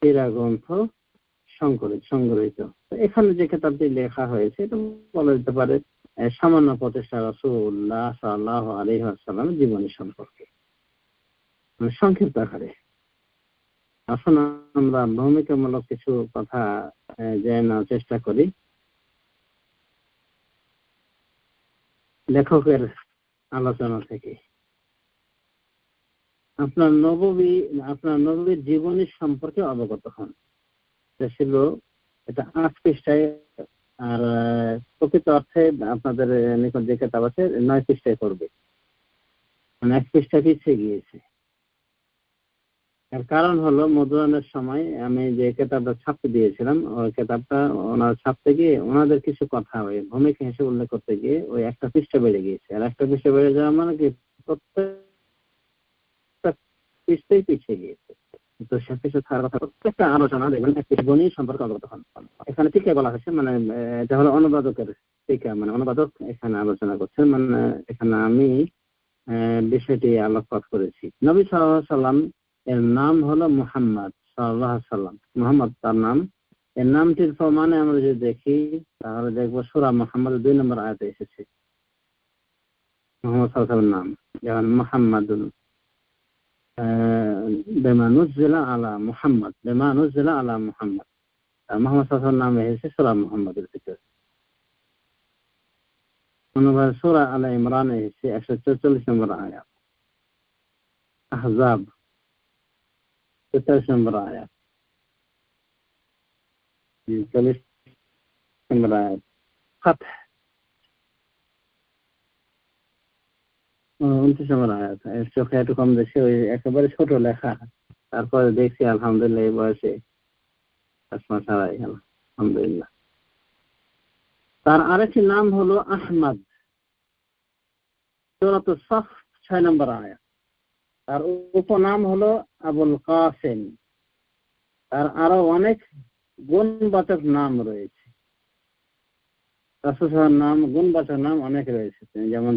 সিরাত গ্রন্থ সংগ্রহিত। এখানে যে কিতাবটি লেখা হয়েছে এটা বলা যেতে পারে সামান্য প্রচেষ্টা রাসূলুল্লাহ সাল্লাল্লাহু আলাইহি ওয়াসাল্লামের জীবনী সম্পর্কে সংক্ষিপ্ত আকারে। আসুন আমরা ভূমিকামূলক কিছু কথা জানার চেষ্টা করি লেখকের আলোচনা থেকে। আপনার নবীর জীবনী সম্পর্কে অবগত হন। ছিল এটা 8 পৃষ্ঠায়, আর প্রকৃত অর্থে আপনাদের নিকট যে কিতাব আছে 9 পৃষ্ঠায় করবে, মানে 1 পৃষ্ঠা পিছিয়ে গিয়েছে। এর কারণ হলো মধুয়ানের সময় আমি যে কিতাবটা ছাপতে দিয়েছিলাম, ওই কিতাবটা ওনার ছাপতে গিয়ে ওনাদের কিছু কথা ওই ভূমিকা হিসেবে উল্লেখ করতে গিয়ে ওই একটা পৃষ্ঠা বেড়ে গিয়েছে। আর একটা পৃষ্ঠা বেড়ে যাওয়া মানে কি প্রত্যেকটা পৃষ্ঠাই পিছিয়ে গিয়েছে। তো সে কিছু থাকার কথা প্রত্যেকটা আলোচনা দেখবেন একটি গণিত সম্পর্কে অবগত হন। এখানে টিকা বলা হয়েছে, মানে এটা হলো অনুবাদকের টিকা, মানে অনুবাদক এখানে আলোচনা করছেন, মানে এখানে আমি বিষয়টি আলোকপাত করেছি। নবী সাল্লাল্লাহু আলাইহি সাল্লাম এর নাম হলো মুহাম্মদ সাল্লাল্লাহু আলাইহি সাল্লাম। মুহাম্মদ তার নাম। এর নামটির প্রমাণে আমরা যদি দেখি তাহলে দেখবো সূরা মুহাম্মদ 2 নম্বর আয়াতে এসেছে মুহাম্মদ সাল্লাল্লাহু আলাইহি সাল্লামের নাম, যেমন মুহাম্মাদুন বিমা নুজিলা আলা মুহাম্মদ, বিমা নুজিলা আলা মুহাম্মদ। আর মুহাম্মদ সাল্লাল্লাহু আলাইহি সাল্লাম নাম এসেছে সূরা মুহাম্মদের ভিতরে। অনুবাদ সূরা আলে ইমরানে এসেছে 144 নম্বর আয়াত, আহজাব 43 নম্বর আয়াত, 40 নম্বর আয়াত, ফাতহ 29 নম্বর আয়াত। এর চোখে একটু কম দেখছি, ওই একেবারে ছোট লেখা। তারপরে দেখছি আলহামদুলিল্লাহ এই বয়সে চশমা ছাড়াই গেল, আলহামদুলিল্লাহ। তার আরেকটি নাম হলো আহমদ, সূরাত সাফ 6 নম্বর আয়াত। তার উপনাম হলো আবুল কাসিম। তার আরো অনেক গুণবাচক নাম রয়েছে। রাসূলের নাম গুণবাচক নাম অনেক রয়েছে, যেমন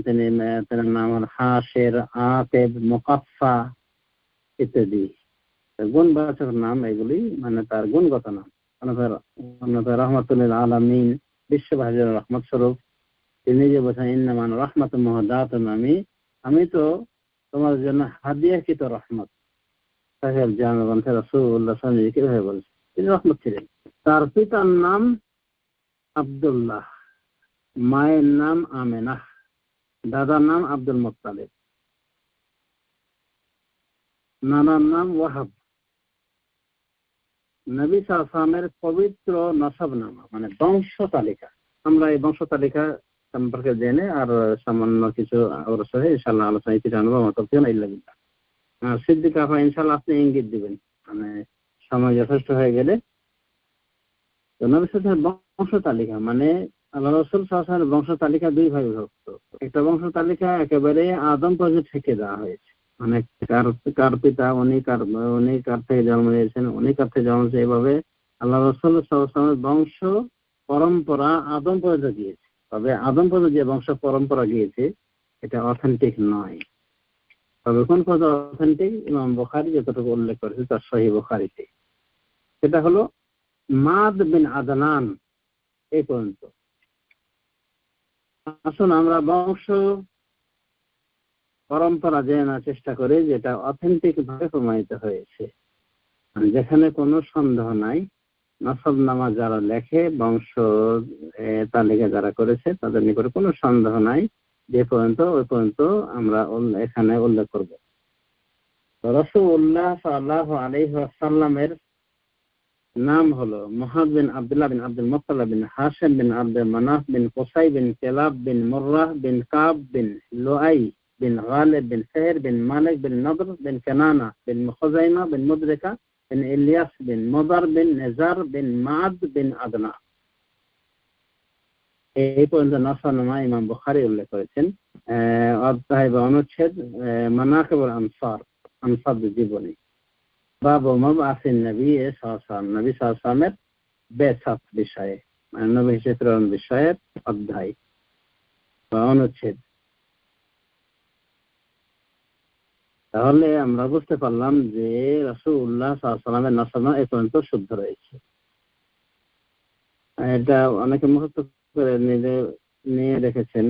তার নাম হল হাসির, আকিব, মুকাফফা ইত্যাদি। গুণবাচক নাম এগুলি, মানে তার গুণগত নাম। রহমাতুল লিল আলামিন, বিশ্ববাসীর রহমত স্বরূপ। তিনি যে বলেছেন ইন্নামান রাহমাতুন মুহদাতুন, আমি তো তোমার জন্য হাদিয়াকৃত রহমত। সাহেব জানবন্ধে রাসূলুল্লাহ সাল্লাল্লাহু আলাইহি ওয়াসাল্লাম কিভাবে বলছেন তিনি রহমত ছিলেন। তার পিতার নাম আব্দুল্লাহ, মায়ের নাম আমেনাহ, দাদার নাম আব্দুল মুত্তালিব, নানার নাম ওয়াহাব। নবী সাল্লাল্লাহু আলাইহি ওয়াসাল্লামের পবিত্র নসবনামা, মানে বংশ তালিকা। আমরা এই বংশ তালিকা সম্পর্কে জেনে আর সামান্য কিছু ইনশাআল্লাহ আলোচনায় কিছু জানবো। সিদ্দিক আপা ইনশাআল্লাহ আপনি ইঙ্গিত দিবেন, মানে সময় যথেষ্ট হয়ে গেলে। তো নবী সাল্লাল্লাহু আলাইহি ওয়াসাল্লামের বংশ তালিকা, মানে আল্লাহ রাসূল সাল্লাল্লাহু আলাইহি ওয়াসাল্লামের বংশ তালিকা দুই ভাগে বিভক্ত। একটা বংশ তালিকা একেবারে আদম পর্যন্ত থেকে দেওয়া হয়েছে, মানে কার পিতা, উনি কার থেকে জন্ম নিয়েছেন, উনি কার থেকে জন্ম নিয়েছেন, এইভাবে আল্লাহ রাসূল সাল্লাল্লাহু আলাইহি ওয়াসাল্লামের বংশ পরম্পরা আদম পর্যন্ত গিয়েছে। তবে আদম পর্যন্ত যে বংশ পরম্পরা গিয়েছে এটা অথেন্টিক নয়। তবে কোন কথা অথেন্টিক? ইমাম বুখারী যতটুকু উল্লেখ করেছে তার সহিহ বুখারীতে, সেটা হলো মাদ বিন আদনান এই পর্যন্ত। আসুন আমরা বংশ পরম্পরা জানার চেষ্টা করি যেটা অথেন্টিক ভাবে প্রমাণিত হয়েছে, যেখানে কোনো সন্দেহ নাই। নসবনামা যারা লেখে, বংশ তালিকা যারা করেছে, তাদের নিকটে কোনো সন্দেহ নাই। যে পর্যন্ত ওই পর্যন্ত আমরা এখানে উল্লেখ করব। রাসূলুল্লাহ সাল্লাল্লাহু আলাইহি ওয়াসাল্লামের নাম হলো মুহাম্মদ বিন আব্দুল্লাহ বিন আব্দুল মুত্তালিব বিন হাশিম বিন আব্দুল মানাফ বিন কুসাই বিন কিলাব বিন মুররাহ বিন কাব বিন লুআই বিন গালিব বিন ফিহর বিন মালিক বিন নদর বিন কানানা বিন খুজাইমা বিন মুদরিকা বিন ইলিয়াস বিন মুদার বিন নিজার বিন মাদ বিন আদনা। এই পর্যন্ত নসবনামা ইমাম বুখারী উল্লেখ করেছেন। অধ্যায় বা অনুচ্ছেদ মানাকিবুল আনসার, আনসারদের জীবনী। বাবু মাবআসিন নবী সাল্লাল্লাহু আলাইহি ওয়াসাল্লাম, নবী সাল্লাল্লাহু আলাইহি ওয়াসাল্লামের বেসাত বিষয়ে, মানে নবী হিসেবে প্রেরণ বিষয়ের অধ্যায় বা অনুচ্ছেদ। তাহলে আমরা বুঝতে পারলাম যে রাসূলুল্লাহ সাল্লাল্লাহু আলাইহি ওয়াসাল্লামের নসবনামা এই পর্যন্ত শুদ্ধ রয়েছে। এটা অনেকে মুখস্থ করে নিয়ে রেখেছেন।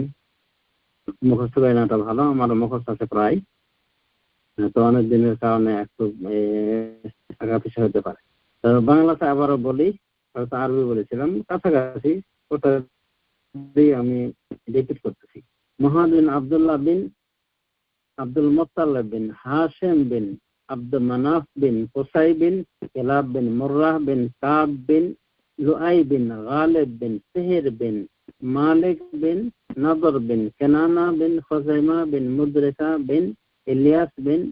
মুখস্থ করে নেওয়াটা ভালো, আমার মুখস্থ আছে প্রায়, তো অনেক দিনের কারণে একটু আগা পিছু হতে পারে। তো বাংলাতে আবারও বলি, হয়তো আরবি বলেছিলাম, কাছাকাছি ওটা আমি রিপিট করতেছি। মুহাম্মদ বিন আব্দুল্লাহ বিন আব্দুল মুত্তালিব বিন হাশিম বিন আব্দুল মানাফ বিন কুসাই বিন কিলাব বিন মুররাহ বিন কাব বিন লুআই বিন গালিব বিন ফিহর বিন মালিক বিন নদর বিন কানানা বিন খুজাইমা বিন মুদরিকা বিন ইলিয়াস বিন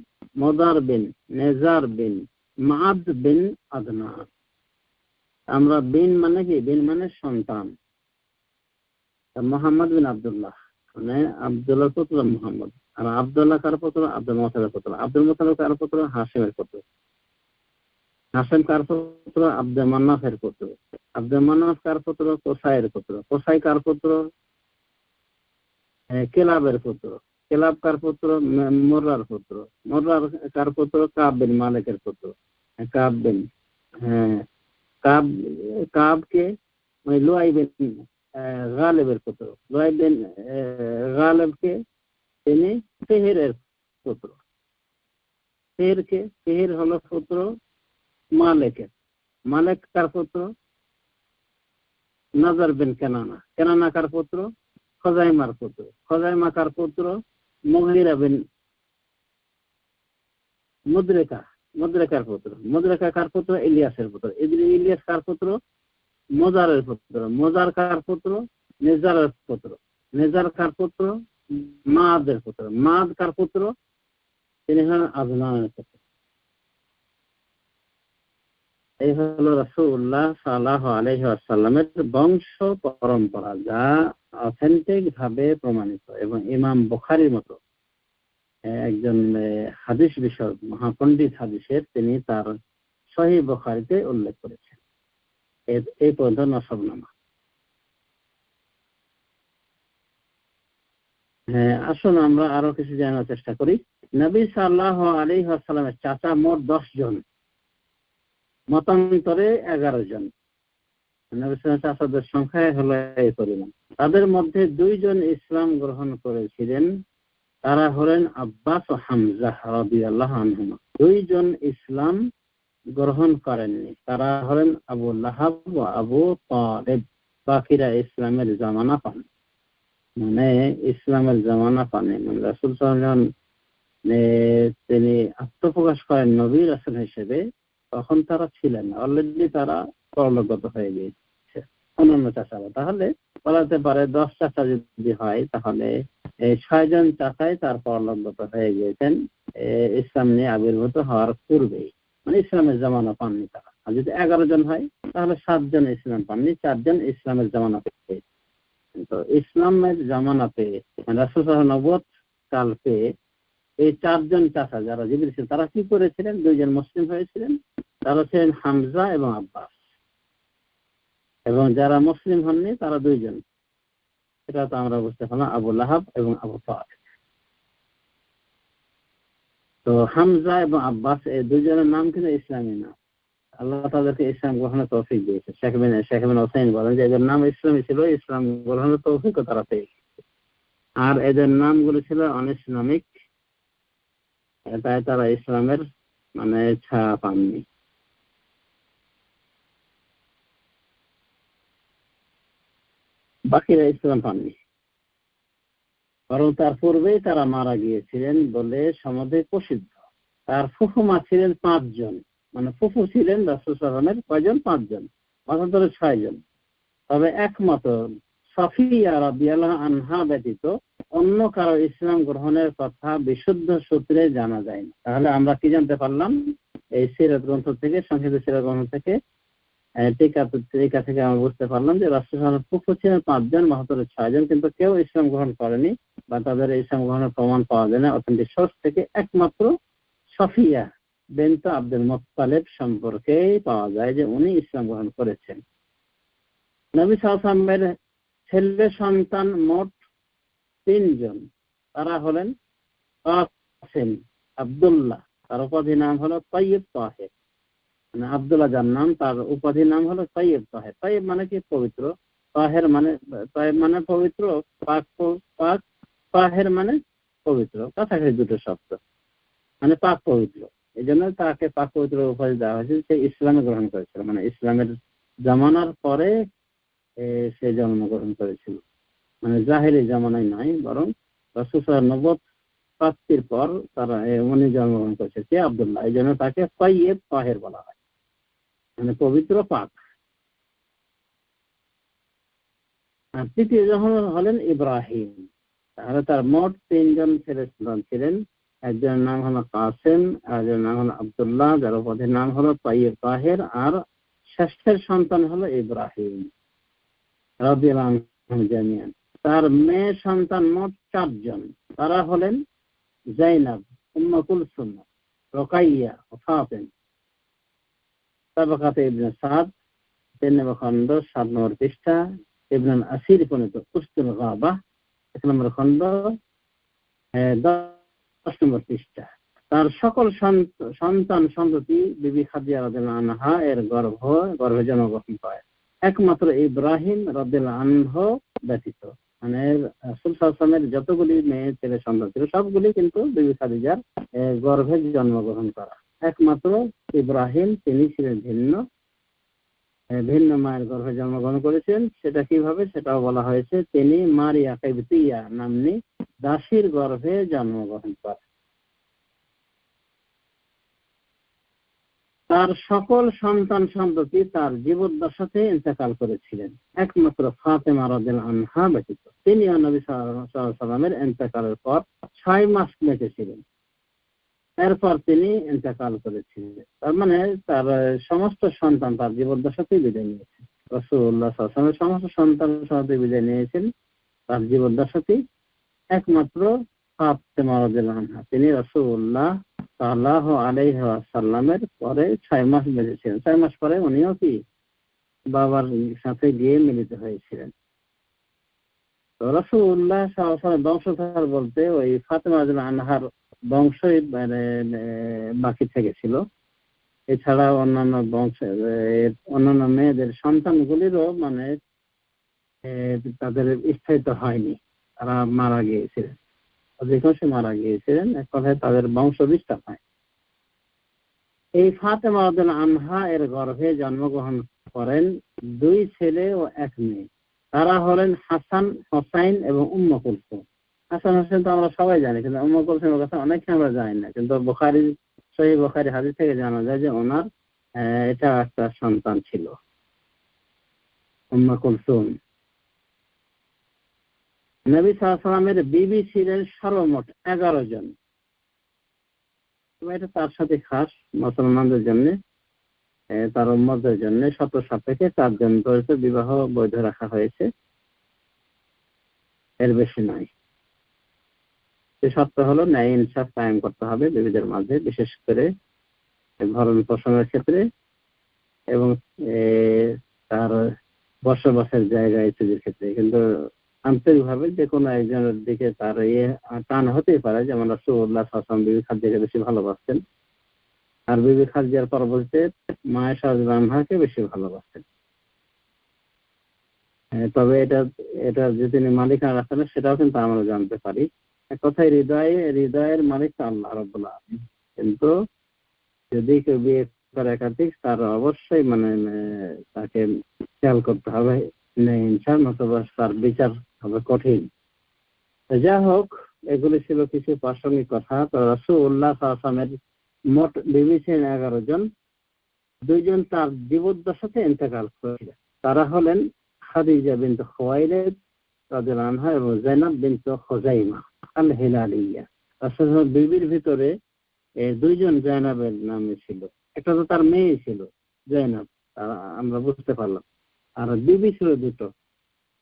মুদার বিন নেজার বিন মাদ বিন আদনান। আমরা বিন মানে কি? বিন মানে সন্তান। মোহাম্মদ বিন আব্দুল্লাহ মানে আব্দুল্লাহ পুত্র মোহাম্মদ। আর আব্দুল্লাহ কার পুত্র? আব্দুল মুতালিবের পুত্র। আব্দুল মুতালিব কার পুত্র? হাশিমের পুত্র। হাসেম কার পুত্র? আব্দুল মান্নাফের পুত্র। আব্দুল মান্নাফ কার পুত্র? কোসাইয়ের পুত্র। কোসাই কার পুত্র? কেলাবের পুত্র। কেলাব কার পুত্র? মুর্রার পুত্র। মুর্রার কার পুত্র? কাব বিন মালিকের পুত্র। কাব বিন কাব কাবকে লুয়াই বিন গালেবের পুত্র। লুয়াই বিন গালেবকে তিনি ফিহিরের পুত্র। ফিহির হলো পুত্র মালিকের। মালিক কার পুত্র? নজর বিন কেনানা। কেনানা কার পুত্র? খজাইমার পুত্র। খজাইমা কার পুত্র? মুগিরা বিন মুদ্রেকার পুত্র। মুদ্রেকা কার পুত্র? ইলিয়াসের পুত্র। ইলিয়াস কার পুত্র? মোজারের পুত্র। মোজার কার পুত্র? নেজারের পুত্র। নেজার কার পুত্র? মাদের পুত্র। মাদ কার পুত্র? তিনি হলেন আদনানের পুত্র। এই হলো রাসূলুল্লাহ সাল্লাল্লাহু আলাইহি ওয়াসাল্লামের বংশ পরম্পরা, যা অথেন্টিক ভাবে প্রমাণিত। এবং ইমাম বুখারীর মতো একজন হাদিস বিষয়ক মহাপণ্ডিত হাদিসের তিনি তার সহিহ বুখারীতে উল্লেখ করেছেন এই পর্যন্ত নসবনামা। আসুন আমরা আরো কিছু জানার চেষ্টা করি। নবী সাল্লাল্লাহু আলাইহি ওয়াসাল্লামের চাচা মোট 10 জন, মতান্তরে 11 জন। নবী সাল্লাল্লাহু আলাইহি চাচাদের সংখ্যা হলো এই পরিমাণ। তাদের মধ্যে 2 জন ইসলাম গ্রহণ করেছিলেন, তারা হলেন আব্বাস ও হামজা রাদিয়াল্লাহু আনহুমা। 2 জন ইসলাম গ্রহণ করেননি, তারা হলেন আবু লাহাব ও আবু তালেব। বাকিরা ইসলামের জামানা পান, মানে ইসলামের জামানা পানে। মানে রাসূল সাল্লাল্লাহু আলাইহি ওয়াসাল্লাম তিনি আত্মপ্রকাশ করেন নবী রাসূল হিসেবে, তখন তারা ছিলেন না, অলরেডি তারা পরলোকগত হয়ে গিয়েছে অন্যান্য চাচারা। তাহলে বলা যেতে পারে 10 চাচা যদি হয়, তাহলে এই 6 জন চাচাই তার পরলোকগত হয়ে গিয়েছেন ইসলাম নিয়ে আবির্ভূত হওয়ার পূর্বেই, মানে ইসলামের জামানা পাননি তারা। আর যদি 11 জন হয়, তাহলে 7 জন ইসলাম পাননি, 4 জন ইসলামের জামানা পেয়ে। তো ইসলামের জামানা পেয়ে রাসূল সাল্লাল্লাহু আলাইহি নবুয়ত কাল পেয়ে এই 4 জন চাচা যারা জীবিত ছিলেন, তারা কি করেছিলেন? 2 জন মুসলিম হয়েছিলেন, তারা ছিলেন হামজা এবং আব্বাস। এবং যারা মুসলিম হননি তারা 2 জন, সেটা তো আমরা বুঝতে পারলাম, আবু লাহাব এবং আবু তালেব। তো হামজা এবং আব্বাস এই 2 জনের নাম কিন্তু ইসলামী নাম। আল্লাহ তাদেরকে ইসলাম গ্রহণের তৌফিক দিয়েছে। শেখ ইবনে হোসাইন বলেন যে এদের নাম ইসলামী ছিল, ইসলাম গ্রহণের তৌফিকও তারা পেয়েছে। আর এদের নামগুলো ছিল অনিসলামিক, তাই তারা ইসলামের মানে ছায়া পাননি। বাকিরা ইসলাম পাননি, বরং তার পূর্বেই তারা মারা গিয়েছিলেন বলে সমাজে প্রসিদ্ধ। তার ফুফুমা ছিলেন 5 জন, মানে ফুফু ছিলেন রাসূল সাল্লাল্লাহু আলাইহি ওয়াসাল্লামের কয়জন? 5 জন, মতান্তরে 6 জন। তবে একমত সাফিয়া রাদিয়াল্লাহু আনহা ব্যতীত অন্য কারো ইসলাম গ্রহণের কথা বিশুদ্ধ সূত্রে জানা যায় না। তাহলে আমরা কি জানতে পারলাম? এই সিরাত গ্রন্থ থেকে, সংক্ষিপ্ত সিরাত গ্রন্থ থেকে, টিকা থেকে আমরা বুঝতে পারলাম যে রাসূল সাল্লাল্লাহু আলাইহি ওয়াসাল্লাম ফুফু ছিলেন 5 জন, মতান্তরে 6 জন, কিন্তু কেউ ইসলাম গ্রহণ করেনি বা তাদের ইসলাম গ্রহণের প্রমাণ পাওয়া যায় না অথেন্টিক সোর্স থেকে। একমাত্র সাফিয়া বিনত আব্দুল মুত্তালিব সম্পর্কে পাওয়া যায় যে উনি ইসলাম গ্রহণ করেছেন। নবী সাল্লাল্লাহু আলাইহি ওয়াসাল্লামের ছেলে সন্তান মোট 3 জন, তারা হলেন কাসিম, আব্দুল্লাহ, তার উপাধি নাম হলো তাইয়্যিব তাহের। মানে আব্দুল্লাহ যার নাম, তার উপাধি নাম হলো তাইয়্যিব তাহের। তাইয়্যিব মানে কি? পবিত্র। তাহের মানে, তাইয়্যিব মানে পবিত্র, পাক তাহের মানে পবিত্র, কাছাকাছি দুটো শব্দ, মানে পাক পবিত্র। এই জন্য তাকে পাক পবিত্র উপাধি দেওয়া হয়েছে। সে ইসলামে গ্রহণ করেছিল, মানে ইসলামের জামানার পরে সে জন্মগ্রহণ করেছিল, মানে জাহেলি জামানায় নয়, বরং রাসূল সাল্লাল্লাহু আলাইহি ওয়াসাল্লাম নবুয়ত প্রাপ্তির পর তারা উনি জন্মগ্রহণ করেছে, কে? আব্দুল্লাহ। এই জন্য তাকে তাইয়্যিব তাহের বলা হয়, মানে পবিত্র, পাক। আর তৃতীয় জন হলেন ইব্রাহিম। তাহলে তার মোট 3 জন ছেলে সন্তান ছিলেন। একজনের নাম হলো কাসেম, একজনের নাম হলো আব্দুল্লাহ, যার উপাধির নাম হলো তাইয়্যিব তাহের, আর ষষ্ঠের সন্তান হলো ইব্রাহিম রাদিয়াল্লাহু আনহুম জামিয়ান। তার মেয়ে সন্তান মোট 4 জন। তারা হলেন জাইনাব, উম্মে কুলসুম, রুকাইয়া ও ফাতিমা। তাবাকাতে ইবনে সাদ 3 নম্বর খণ্ড 7 নম্বর পৃষ্ঠা, ইবনুল আসির প্রণীত উসতুল গাবা 1 নম্বর খণ্ড 10 নম্বর পৃষ্ঠা। তার সকল সন্তান সন্ততি বিবি খাদিজা রাদিয়াল্লাহু আনহা এর গর্ভে জন্মগ্রহণ করে, একমাত্র ইব্রাহিম রাদিয়াল্লাহু আনহু ব্যতীত। মানে রাসূল সাল্লাল্লাহু আলাইহি ওয়াসাল্লামের যতগুলি মেয়ে ছেলে সন্তান ছিল সবগুলি কিন্তু বিবি খাদিজার গর্ভে জন্মগ্রহণ করা। একমাত্র ইব্রাহিম তিনি ছিলেন ভিন্ন মায়ের গর্ভে জন্মগ্রহণ করেছেন। সেটা কিভাবে সেটাও বলা হয়েছে, তিনি মারিয়া কিবতিয়া নাম্নী দাসীর গর্ভে জন্মগ্রহণ করেন। তার সকল সন্তান সন্ততি তার জীবদ্দশাতে ইন্তেকাল করেছিলেন, একমাত্র ফাতেমা রাদিয়াল্লাহু আনহা ব্যতীত। তিনি নবী সাল্লাল্লাহু আলাইহি ওয়াসাল্লামের ইন্তেকালের পর 6 মাস বেঁচে ছিলেন, এরপর তিনি ইন্তেকাল করেছিলেন। তার মানে তার সমস্ত সন্তান তার জীবদ্দশাতেই বিদায় নিয়েছেন। রাসূলুল্লাহ সাল্লাল্লাহু আলাইহি ওয়াসাল্লামের সমস্ত সন্তান সন্ততি বিদায় নিয়েছেন তার জীবদ্দশাতেই, একমাত্র ফাতেমা রাদিয়াল্লাহু আনহা তিনি রাসূলুল্লাহ সাল্লাল্লাহু আলাইহি ওয়াসাল্লামের পরে 6 মাস বেঁচে ছিলেন। 6 মাস পরে উনিও কি বাবার সাথে গিয়ে মিলিত হয়েছিলেন। তো রাসূলুল্লাহ সাল্লাল্লাহু আলাইহি ওয়াসাল্লাম বংশধর বলতে ওই ফাতেমা রাদিয়াল্লাহু আনহার বংশই বাকি থেকেছিল। এছাড়া অন্যান্য অন্যান্য মেয়েদের সন্তানগুলিরও মানে তাদের স্থায়িত্ব হয়নি, তারা মারা গিয়েছিলেন, অধিকাংশ মারা গিয়েছিলেন। এক কথায় তাদের বংশ বিস্তার হয়। এই ফাতেমা রাদিয়াল্লাহু আনহা এর গর্ভে জন্মগ্রহণ করেন 2 ছেলে ও 1 মেয়ে। তারা হলেন হাসান, হোসাইন এবং উম্মে কুলসুম। হাসান হোসেন তো আমরা সবাই জানি, কিন্তু উম্মে কুলসুমের কথা অনেকে আমরা জানি না। কিন্তু সহিহ বুখারী হাদিস থেকে জানা যায় যে ওনার এটা একটা সন্তান ছিল, উম্মে কুলসুম। নবী সাল্লাল্লাহু আলাইহি ওয়াসাল্লামের বিবি ছিলেন সর্বমোট 11 জন। এটা তার সাথে খাস মুসলমানদের জন্য, তার উম্মতের জন্য শর্ত সাপেক্ষে 4 জন পর্যন্ত বিবাহ বৈধ রাখা হয়েছে, এর বেশি নয়। সে শর্ত হলো ন্যায় ইনসাফ কায়েম করতে হবে বিবিদের মাঝে, বিশেষ করে ভরণ পোষণের ক্ষেত্রে এবং তার বসবাসের জায়গা ইত্যাদির ক্ষেত্রে। কিন্তু আন্তরিকভাবে যে কোনো একজনের দিকে তার টান হতেই পারে, যেমন রাসূলুল্লাহ সাল্লাল্লাহু আলাইহি ওয়াসাল্লাম বিবি খাদিজাকে বেশি ভালোবাসতেন, আর বিবি খাদিজার পরবর্তীতে মা আয়েশা রাদিয়াল্লাহু আনহাকে বেশি ভালোবাসতেন। তবে এটা যে তিনি মালিকানা রাখেন সেটাও কিন্তু আমরা জানতে পারি। এক কথায় হৃদয়ের মালিক আল্লাহ রাব্বুল আলামিন। কিন্তু যদি কেউ বিয়ে করে একাধিক, তার অবশ্যই মানে তাকে খেয়াল করতে হবে ইনসাফ, নতুবা তার বিচার হবে কঠিন। যা হোক, এগুলি ছিল কিছু প্রাসঙ্গিক কথা। তো রাসূলুল্লাহ সাল্লাল্লাহু আলাইহি ওয়াসাল্লামের মোট বিবি ছিলেন 11 জন। 2 জন তার জীবদ্দশাতে ইন্তেকাল করেছিলেন। তারা হলেন খাদিজা বিনত খুয়াইলিদ রাদিয়াল্লাহু আনহা এবং যায়েনাব বিনত খুযাইমা আল হিলালিয়া। রাসূলুল্লাহ বিবির ভিতরে 2 জন যায়েনাবের নামে ছিল। একটা তো তার মেয়ে ছিল যায়েনাব, আমরা বুঝতে পারলাম। আর বিবি ছিল 2টো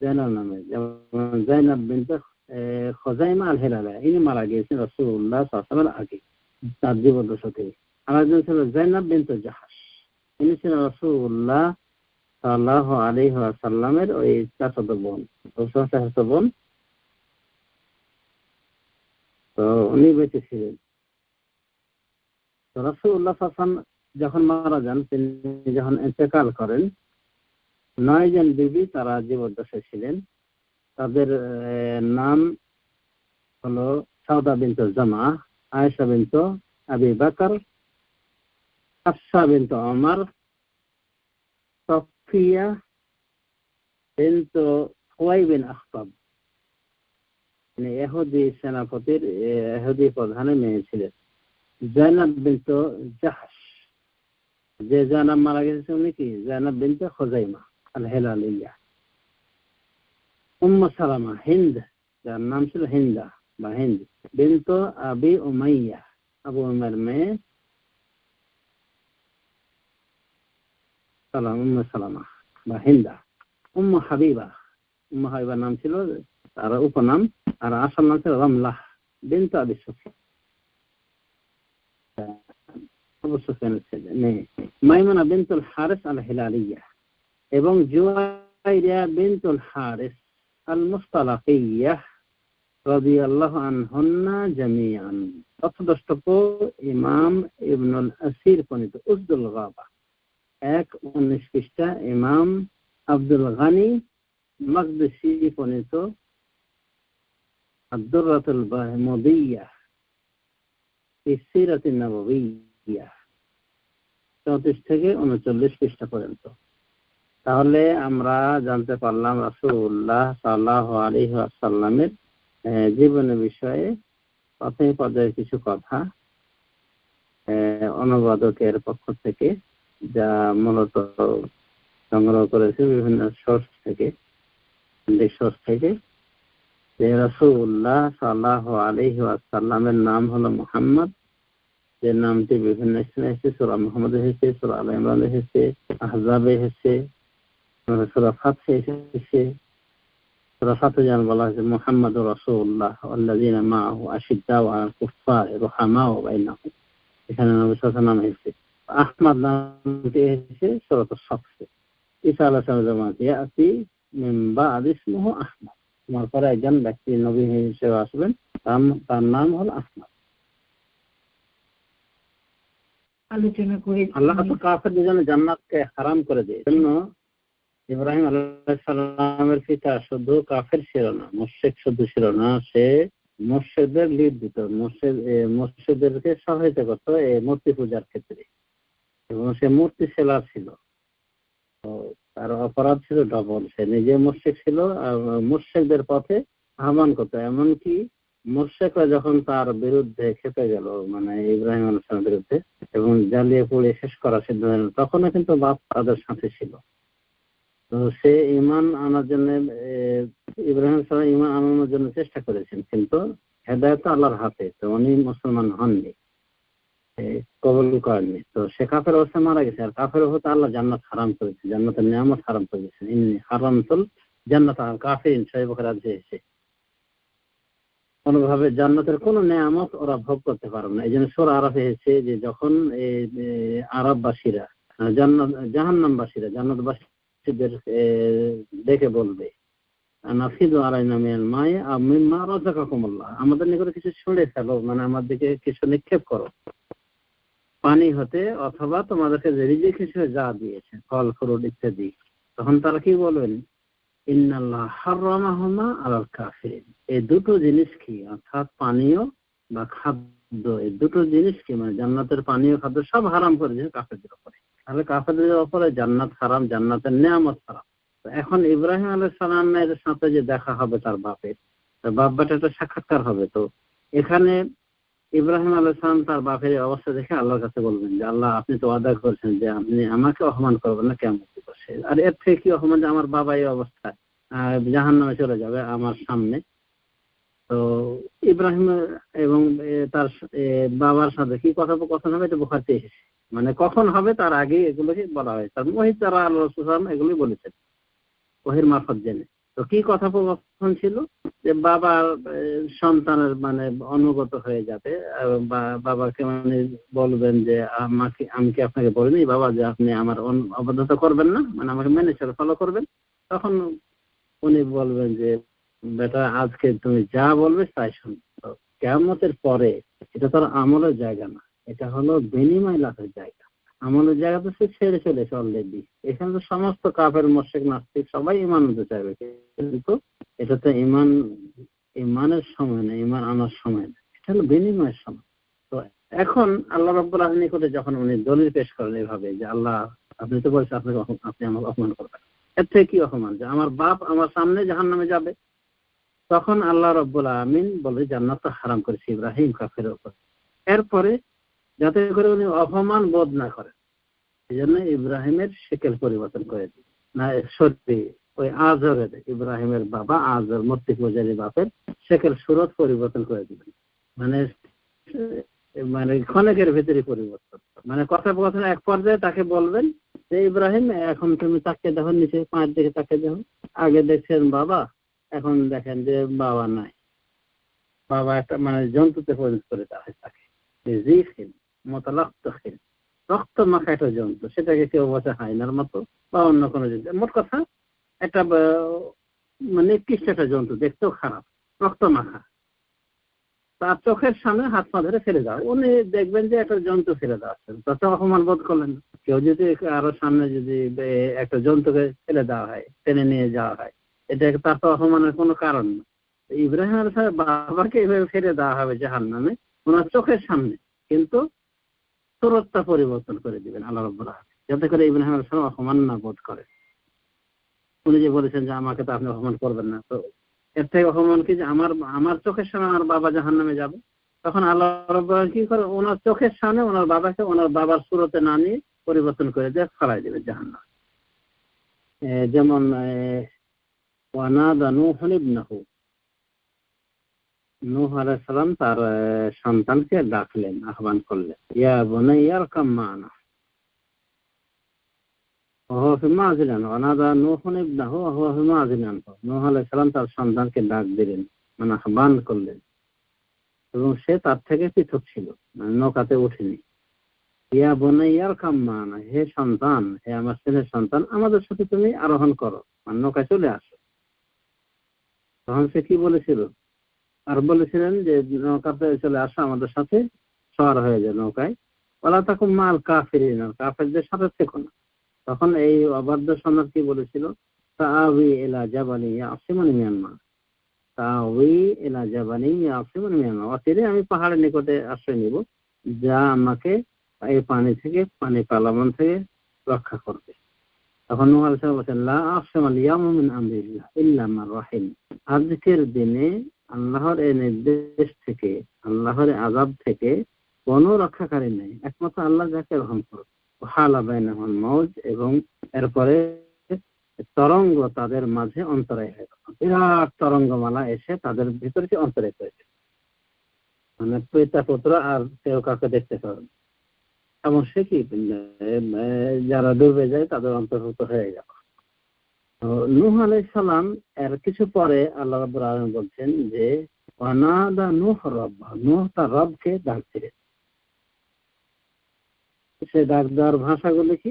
যায়েনাব নামে, যেমন যায়েনাব বিনত খুযাইমা আল হিলালিয়া, ইনি মারা গিয়েছেন রাসূলুল্লাহ সাল্লাল্লাহু আলাইহি ওয়াসাল্লামের আগে তার জীবদ্দশাতে। আর একজন ছিল যায়েনাব বিনত জাহাশ, ইনি ছিলেন রাসূলুল্লাহ সাল্লাল্লাহু আলাইহি ওয়াসাল্লামের ওই চাচাতো বোন, তো উনি বেঁচে ছিলেন। তো রাসূলুল্লাহ সাল্লাল্লাহু আলাইহি ওয়াসাল্লাম যখন মারা যান, তিনি যখন ইন্তেকাল করেন, 9 জন বিবি তারা জীবদ্দশায় ছিলেন। তাদের নাম হলো সাউদা বিনত জামা, আয়েশা বিনত আবি বকর, হাফসা বিনত ওমর, সাফিয়া বিনত হুয়াই বিন আখতাব, ইহুদি সেনাপতির ইহুদি প্রধানের মেয়ে ছিলেন। যায়েনাব বিনত জাহাশ, যে যায়েনাব মারা গেছে উনি কি যায়েনাব বিনত খুযাইমা আল হিলালিয়া। উম্মে সালামা হিন্দ, যার নাম ছিল হিন্দা বা হিন্দ, বিনতু আবি উমাইয়া, আবু উমাইয়ার মেয়ে সালামা বা হিন্দা। উম্মু হাবিবা, উম্মু হাবিবার নাম ছিল, তার উপনাম, আর আসল নাম ছিল রামলাহ বিনতু আবি সুফিয়ান, আবু সুফিয়ানের ছেলে মেয়ে। মাইমুনা বিনতুল হারিস আল হিলালিয়া এবং জুয়াইরিয়া বিনতুল হারিস আল মুস্তালাকিয়াহ রাদিয়াল্লাহু আনহুন্না জামিআন। তথ্যদ্রষ্টব্য ইমাম ইবনুল আসির বর্ণিত উসদুল গাবা 1-19 পৃষ্ঠা, ইমাম আব্দুল গানি মাকদিসি বর্ণিত আদ-দুররাতুল বাহমুদিয়াহ ফি সিরাতিন নাবাবিয়্যাহ 34 থেকে 39 পৃষ্ঠা পর্যন্ত। তাহলে আমরা জানতে পারলাম রাসূলুল্লাহ সাল্লাল্লাহু আলাইহি ওয়াসাল্লামের জীবনের বিষয়ে প্রাথমিক পর্যায়ে কিছু কথা অনুবাদকের পক্ষ থেকে, যা মূলত সংগ্রহ করেছে বিভিন্ন সোর্স থেকে, যে রাসূলুল্লাহ সাল্লাল্লাহু আলাইহি ওয়াসাল্লামের নাম হলো মুহাম্মদ, যে নামটি বিভিন্ন স্থানে এসেছে। সূরা মুহাম্মদ এসেছে, সূরা আলে ইমরান এসেছে, আহজাবে এসেছে, সূরা ফাতহে এসেছে। সূরা ফাতহে যেমন বলা হয়েছে মুহাম্মাদুর রাসূলুল্লাহ ওয়াল্লাযীনা মাআহু আশিদ্দাউ আলাল কুফফারি রুহামাউ বাইনাহুম, এখানে নবী সাল্লাল্লাহু আলাইহি ওয়াসাল্লাম এসেছে। আহমদ নামটি এসেছে সূরাতুস সাফফে। ঈসা আলাইহিস সালাম ইয়াতি মিন বা'দ ইসমুহু আহমদ, তোমার পরে একজন ব্যক্তি নবী হিসেবে আসবেন, তার নাম হলো আহমদ। আলোচনা করে আল্লাহ তো কাফেরদের জন্য জান্নাতকে হারাম করে দিয়ে জন্য ইব্রাহিম আলাইহিস সালামের পিতা শুধু কাফের ছিল না, মুশরিক শুধু ছিল না, সে মুশরিকদের লিড দিত, মুশরিকদেরকে সহায়তা করত এই মূর্তি পূজার ক্ষেত্রে, এবং সে মূর্তি সেলার ছিল। তো তার অপরাধ ছিল ডবল, সে নিজে মুশরিক ছিল আর মুশরিকদের পথে আহ্বান করত। এমনকি মুশরিকরা যখন তার বিরুদ্ধে খেপে গেল, মানে ইব্রাহিম আলাইহিস সালামের বিরুদ্ধে, এবং জ্বালিয়ে পুড়িয়ে শেষ করার সিদ্ধান্ত নিল, তখনও কিন্তু বাপ তাদের সাথে ছিল। তো সে ঈমান আনার জন্য, ইব্রাহিম আলাইহিস সালাম ঈমান আনানোর জন্য চেষ্টা করেছেন, কিন্তু হেদায়েত আল্লাহর হাতে, তো উনি মুসলমান হননি, কবুল করেননি। তো সে কাফের অবস্থায় মারা গেছে। আর কাফের হতে আল্লাহ জান্নাত হারাম করেছে, জান্নাতের নিয়ামত হারাম করে দিয়েছেন। ইন্নী হারামতুল জান্নাত আলাল কাফিরিন, সহিহ বুখারীতে এসেছে। কোনোভাবে জান্নাতের কোন নিয়ামত ওরা ভোগ করতে পারবে না। এই জন্য সূরা আরাফে এসেছে যে যখন আরববাসীরা জাহান্নামবাসীরা জান্নাতবাসীদের দেখে বলবে নাফিদু আলাইনা মিনাল মাই আও মিম্মা রাযাকাকুমুল্লাহ, আমাদের নিকটে কিছু ছুঁড়ে ফেলো, মানে আমার দিকে কিছু নিক্ষেপ করো পানি হতে, অথবা তোমাদেরকে যে রিজিক হিসেবে যা দিয়েছে ফল ফ্রুট ইত্যাদি। তখন তারা কি বলবেন? ইন্নাল্লাহ হারামাহুমা আলাল কাফিরিন, এই দুটো জিনিস কি, অর্থাৎ পানীয় বা খাদ্য, এই দুটো জিনিস কি, মানে জান্নাতের পানীয় খাদ্য সব হারাম করে দিয়েছে কাফেরদের উপরে। তাহলে কাফেরদের উপরে জান্নাত হারাম, জান্নাতের নিয়ামত হারাম। এখন ইব্রাহিম আলাইহিস সালামের সাথে যে দেখা হবে তার বাপের, বাপ বেটার একটা সাক্ষাৎকার হবে। তো এখানে ইব্রাহিম আলাইহিস সালাম তার বাপের অবস্থা দেখে আল্লাহর কাছে বলবেন যে আল্লাহ, আপনি তো ওয়াদা করেছেন যে আপনি আমাকে অপমান করবেন না কিয়ামত দিবসে, আর এর থেকে কি অপমান যে আমার বাবা এই অবস্থায় জাহান্নামে চলে যাবে আমার সামনে। তো ইব্রাহিম এবং তার বাবার সাথে কি কথোপকথন হবে, এটা বুখারীতে এসেছে। মানে কখন হবে তার আগে এগুলোকে বলা হয়, তার ওহী দ্বারা আল্লাহ রাসূল সাল্লাল্লাহু আলাইহি ওয়াসাল্লাম এগুলোই বলেছেন, ওহীর মারফত জেনে। তো কি কথোপকথন ছিল, যে বাবার সন্তানের মানে অনুগত হয়ে যাবে, বাবাকে মানে বলবেন যে আমি কি আপনাকে বলিনি বাবা যে আপনি আমার অবাধ্যতা করবেন না, মানে আমাকে মেনে চলে ফলো করবেন। তখন উনি বলবেন যে বেটা, আজকে তুমি যা বলবে তাই শুনবে। তো কিয়ামতের পরে এটা তার আমলের জায়গা না, এটা হলো বিনিময় লাভের জায়গা। আমলের জায়গা তো সে ছেড়ে চলেছে অলরেডি। এখানে তো সমস্ত কাফের মুশরিক নাস্তিক সবাই ঈমান আনতে চাইবে, কিন্তু এটা তো ঈমানের সময় না, ঈমান আনার সময় না, এটা হলো বিনিময়ের সময়। তো এখন আল্লাহ রাব্বুল আলামিনের নিকটে যখন উনি দলিল পেশ করেন এভাবে যে আল্লাহ, আপনি তো বলছেন আপনি আমাকে অপমান করবেন, এর থেকে কি অপমান যে আমার বাপ আমার সামনে জাহান্নামে যাবে। তখন আল্লাহ রাব্বুল আলামিন বলে জান্নাত হারাম করেছে ইব্রাহিম কাফের উপর। এরপরে যাতে করে উনি অপমান বোধ না করেন, এই জন্য ইব্রাহিমের শেকেল পরিবর্তন করে দিই না, সত্যি ওই আজরের, ইব্রাহিমের বাবা আজর মূর্তি পূজারী বাপের শেকেল সুরত পরিবর্তন করে দিবেন। মানে মানে ক্ষণেকের ভেতরে পরিবর্তন। মানে কথা কথা এক পর্যায়ে তাকে বলবেন যে ইব্রাহিম এখন তুমি তাকে দেখো, নিচে পায়ের দিকে তাকে দেখো, আগে দেখছেন বাবা, এখন দেখেন যে বাবা নাই, বাবা একটা মানে জন্তুতে পরিণত করে দেওয়া হয় তাকে, মোতালাক্তহীন, রক্ত মাখা একটা জন্তু, সেটাকে কেউ বসে হাইনার মতো বা অন্য কোনো জন্তু। মোট কথা একটা মানে নিকৃষ্ট একটা জন্তু, দেখতেও খারাপ, রক্ত মাখা, তার চোখের সামনে হাত পা ধরে ফেলে দেওয়া। উনি দেখবেন যে একটা জন্তু ফেলে দেওয়া হচ্ছে, তত অপমান বোধ করলেন না। কেউ যদি আরো সামনে যদি একটা জন্তুকে ফেলে দেওয়া হয়, টেনে নিয়ে যাওয়া হয়, এটা তার তো অপমানের কোনো কারণ না। ইব্রাহিম আলাইহিস সালাম বাবাকে এভাবে ফেলে দেওয়া হবে জাহান্নামে ওনার চোখের সামনে, কিন্তু সুরতটা পরিবর্তন করে দিবেন আল্লাহ রাব্বুল আলামিন, যাতে করে ইব্রাহিম আলাইহিস সালাম অপমান না বোধ করে। উনি যে বলেছেন যে আমাকে তো আপনি অপমান করবেন না, তো এর থেকে অপমান কি যে আমার চোখের সামনে আমার বাবা জাহান্নামে যাবে। তখন আল্লাহ রাব্বুল আলামিন কি করে, ওনার চোখের সামনে ওনার বাবাকে ওনার বাবার সুরতে না নিয়ে পরিবর্তন করে দিয়ে ফেলাই দেবে জাহান্নামে। যেমন ওয়ানাদা নূহুন ইবনাহু, নূহ আলাইহিস সালাম তার সন্তানকে ডাকলেন, আহ্বান করলেন, ইয়া বুনাইয়া আরকাম মা'ানা ওয়া ফি মাযিলান, ওয়ানাদা নূহুন ইবনাহু ওয়া ফি মাযিলান। নূহ আলাইহিস সালাম তার সন্তানকে ডাক দিলেন, মানে আহ্বান করলেন, এবং সে তার থেকে পৃথক ছিল, মানে নৌকাতে ওঠেনি। ইয়া বুনাইয়া আরকাম মা'ানা, হে সন্তান, হে আমার ছেলের সন্তান, আমাদের সাথে তুমি আরোহণ করো, মানে নৌকায় চলে আসো। তখন সে কি বলেছিল, আর বলেছিলেন যে নৌকাতে চলে আসো, আমাদের সাথে সওয়ার হয়ে যায় নৌকায়, ওয়ালা তাকুম মাল কাফিরিন, কাফেরদের সাথে থেকো না। তখন এই অবাধ্য সন্তান কি বলেছিল, তাআবি ইলা জাবালি ইয়াসিমুনি মিনাল মা, তাআবি ইলা জাবালি ইয়াসিমুনি মিনাল মা, অচিরে আমি পাহাড়ের নিকটে আশ্রয় নিব, যা আমাকে এই পানি থেকে, পানি পালাবন থেকে রক্ষা করবে। তখন নূহ আলাইহিস সালাম বলেন, লা আসিমাল ইয়াওমা মিন আমরিল্লাহ ইল্লা মান রাহিম, আজকের দিনে আল্লাহর এই নির্দেশ থেকে, আল্লাহর আযাব থেকে কোনো রক্ষাকারী নেই, একমাত্র আল্লাহ যাকে রহম করবে। হালা বাইনাহুল মাউজ, এবং এরপরে তরঙ্গ তাদের মাঝে অন্তরায় হয়ে গেল, বিরাট তরঙ্গমালা এসে তাদের ভিতরে অন্তরায় করেছে, মানে পিতা পুত্র আর কেউ কাউকে দেখতে পাবে। এবং সে কি যারা ডুবে যায় তাদের অন্তর্ভুক্ত হয়ে গেল। নূহ আলাইহিস সালাম এর কিছু পরে আল্লাহ রাব্বুল আলামিন বলছেন যে ওয়ানাদা নূহ রাব্বাহ, নূহ তার রবকে ডাক দিলেন। সে ডাক দেওয়ার ভাষাগুলি কি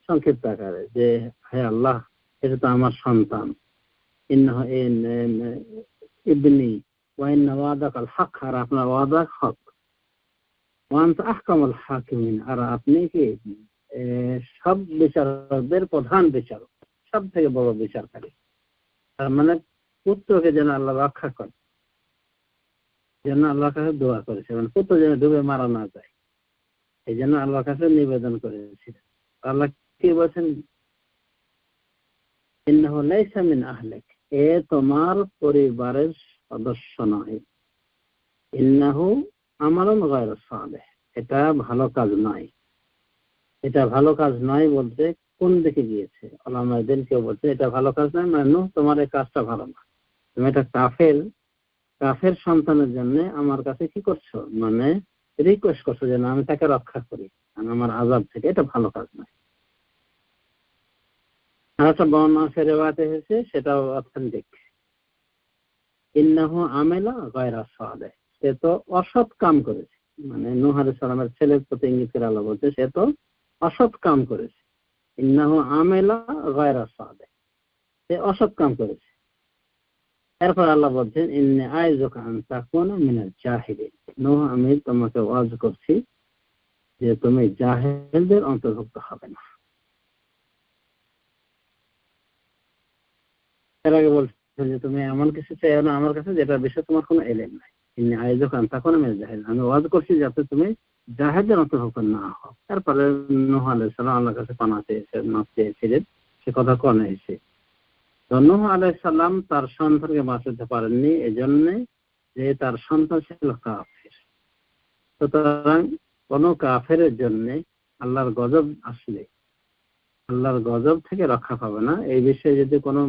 সংক্ষিপ্ত আকারে, যে হে আল্লাহ, এটা তো আমার সন্তান, ইন্নাহু ইবনি ওয়া ইন্না ওয়াদাকাল হক, আর আপনার ওয়াদা হক, ওয়া আনতা আহকামুল হাকিমিন, আর আপনি কি সব বিচারকদের প্রধান বিচারক, সব থেকে বড় বিচারকারী। তার মানে পুত্রকে যেন আল্লাহ রক্ষা করে, যেন আল্লাহর কাছে দোয়া করেছে, মানে পুত্র যেন ডুবে মারা না যায়, এই জন্য আল্লাহর কাছে নিবেদন করেছিলেন। আল্লাহ কি বলছেন, ইন্নাহু লাইসা মিন আহলিক, এ তোমার পরিবারের সদস্য নয়, ইন্নাহু আমালুন গায়রু সালিহ, এটা ভালো কাজ নয়। এটা ভালো কাজ নয় বলতে কোন দিকে গিয়েছে, ওলামাদের কেউ বলছে এটা ভালো কাজ নয়, মানে নূহ তোমার এই কাজটা ভালো না, তুমি এটা কাফের সন্তানের জন্য আমার কাছে কি করছো, মানে রিকোয়েস্ট করছো যেন আমি তাকে রক্ষা করি আমার আযাব থেকে, এটা ভালো কাজ নয়। আর একটা বর্ণনা রিওয়ায়াতে এসেছে, সেটাও অথেন্টিক, ইন্নাহু আমিলা গায়রা সালিহ, সে তো অসৎ কাম করেছে, মানে নূহ আলাইহিস সালামের ছেলের প্রতি ইঙ্গিত করে আল্লাহ বলছে সে তো অসৎ কাম করেছে, ইন্নাহু আমিলা গায়রা সালিহ, সে অসৎ কাম করেছে। এরপর আল্লাহ বলছেন, ইন্নী আইযুকা আন তাকুনা মিনাল জাহিলিন, নূহ আমি তোমাকে ওয়াজ করছি যে তুমি জাহেলদের অন্তর্ভুক্ত হবে না। এর আগে বলছেন যে তুমি এমন কিছু চাইও না আমার কাছে যেটা বিষয়ে তোমার কোনো এলেম নাই, ইন্নী আইযুকা আন তাকুনা মিনাল জাহিলিন, আমি ওয়াজ করছি যাতে তুমি জাহেলদের অন্তর্ভুক্ত না হও। তারপরে নূহ আলাইহিস সালাম আল্লাহর কাছে পানা চেয়েছিলেন, সে কথা কোরআনে এসেছে। তো নূহ আলাইহিস সালাম তার সন্তানকে বাঁচাতে পারেননি, এজন্য যে তার সন্তান ছিল কাফের। সুতরাং কোন কাফের জন্য আল্লাহর গজব আসলে আল্লাহর গজব থেকে রক্ষা পাবে না। এই বিষয়ে যদি কোনো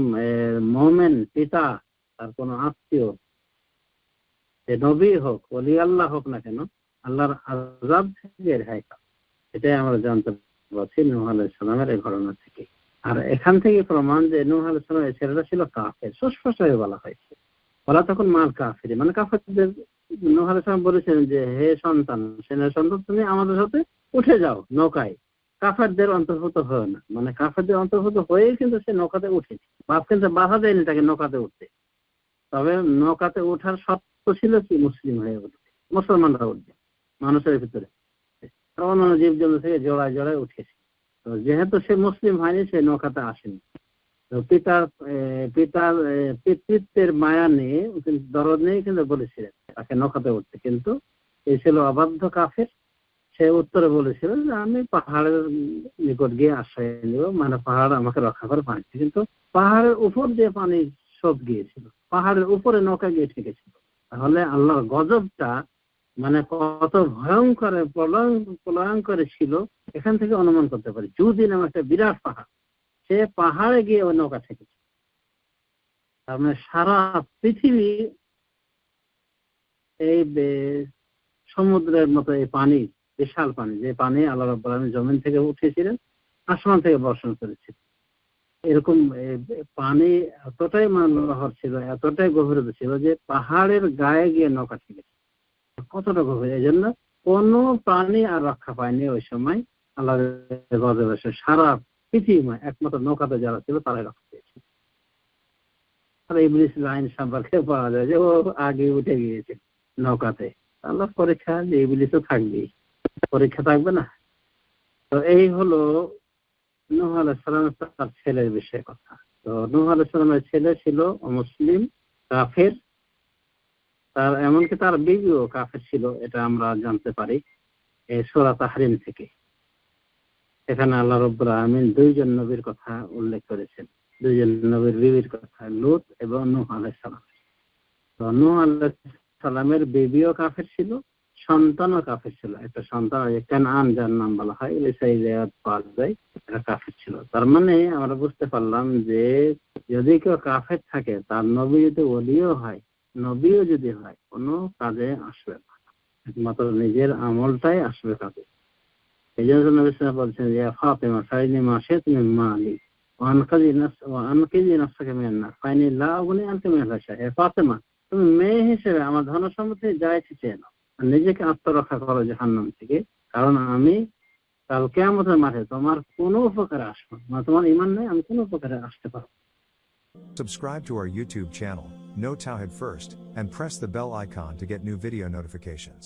মুমিন পিতা তার কোনো আত্মীয় সে নবী হোক, ওলি আল্লাহ হোক না কেন, আল্লাহর আযাব থেকে রেহাই পাবে। এটাই আমরা জানতে পারছি নূহ আলাইহিস সালামের এই ঘটনা থেকে। আর এখান থেকে প্রমাণ যে নূহ আলাইহিস সালামের ছেলেরা ছিল কাফের, সুস্পষ্টভাবে বলা হয়েছে। বলা তখন মাল কাফির, মানে কাফেরদের নূহ আলাইহিস সালাম বলেছিলেন যে হে সন্তান, সেনের সন্তান, তুমি আমাদের সাথে উঠে যাও নৌকায়, কাফেরদের অন্তর্ভুক্ত হয় না। মানে কাফেরদের অন্তর্ভুক্ত হয়েই কিন্তু সে নৌকাতে উঠেছে, বাপ কিন্তু বাধা দেয়নি তাকে নৌকাতে উঠতে। তবে নৌকাতে ওঠার শর্ত ছিল কি মুসলিম হয়ে উঠবে, মুসলমানরা উঠবে মানুষের ভিতরে, অন্যান্য জীবজন্তু থেকে জোড়ায় জোড়ায় উঠেছে। তো যেহেতু সে মুসলিম হয়নি, সে নৌকাতে আসেনি। তো পিতার পিতৃত্বের মায়া নিয়ে, দরদ নিয়ে কিন্তু বলেছিলেন তাকে নৌকাতে উঠতে, কিন্তু এই ছিল অবাধ্য কাফের। সে উত্তরে বলেছিল যে আমি পাহাড়ের নিকট গিয়ে আশ্রয় নিব, মানে পাহাড় আমাকে রক্ষা করে পানি। কিন্তু পাহাড়ের উপর দিয়ে পানি সব গিয়েছিল, পাহাড়ের উপরে নৌকা গিয়ে ঠেকেছিল। তাহলে আল্লাহর গজবটা মানে কত ভয়ঙ্কর প্রলয়ঙ্কর ছিল, এখান থেকে অনুমান করতে পারি। জুদি নামে একটা বিরাট পাহাড়, সে পাহাড়ে গিয়ে ওই নৌকা ঠেকেছে। তার মানে সারা পৃথিবী এই সমুদ্রের মতো এই পানি, বিশাল পানি, যে পানি আল্লাহ রাব্বুল আলামিন জমিন থেকে উঠিয়েছিলেন, আসমান থেকে বর্ষণ করেছিলেন, এরকম পানি এতটাই মানবহর ছিল, এতটাই গভীরতা ছিল যে পাহাড়ের গায়ে গিয়ে নৌকা ঠেকেছে। কতটা গভীর, এই জন্য কোন প্রাণী আর রক্ষা পায়নি ওই সময় আল্লাহর গজবে। সারা পৃথিবী একমাত্র নৌকাতে যারা ছিল তারাই রক্ষা পেয়েছে। আর ইবলিস লাইন সম্পর্কে পাওয়া যায় যে ও আগে উঠে গিয়েছে নৌকাতে। আল্লাহ পরীক্ষা, যে ইবলিসও থাকবেই, পরীক্ষা থাকবে না। তো এই হলো নূহ আলাইহিস সালামের তার ছেলের বিষয়ে কথা। তো নূহ আলাইহিস সালামের ছেলে ছিল অমুসলিম, কাফের। তার এমনকি তার বিবিও কাফের ছিল, এটা আমরা জানতে পারি এই সূরা তাহরিম থেকে। এখানে আল্লাহ রাব্বুল আলামিন দুইজন নবীর কথা উল্লেখ করেছেন, দুইজন নবীর বিবির কথা, লূত এবং নূহ আলাইহিস সালাম। তো নূহ আলাইহিস সালামের বিবিও কাফের ছিল, সন্তানও কাফের ছিল। একটা সন্তান কানআন, যার নাম বলা হয়, ইসরাঈলিয়াত পাওয়া যায়, এটা কাফের ছিল। তার মানে আমরা বুঝতে পারলাম যে যদি কেউ কাফের থাকে, তার নবী যদি ওলিও হয়, নবীও যদি হয়, কোনো কাজে আসবে না, একমাত্র নিজের আমলটাই আসবে কাজে। এই জন্য নবী সাল্লাল্লাহু আলাইহি ওয়াসাল্লাম বলছেন যে ফাতেমা সাইনি মাসে তুমি মালি আনকাজি নাফসাকে মিনান নার ফাইনি লা উগনি আনকা মিনাল শাই। ফাতেমা, তুমি মেয়ে হিসেবে আমার ধন সম্পত্তি যা ইচ্ছে চেয়ে নাও, আর নিজেকে আত্মরক্ষা করো জাহান্নাম থেকে, কারণ আমি কাল কিয়ামতের মাঠে তোমার কোনো উপকারে আসবো না, তোমার ঈমান নেই, আমি কোনো উপকারে আসতে পারবো। Subscribe to our YouTube channel, Know Tawhid First, and press the bell icon to get new video notifications.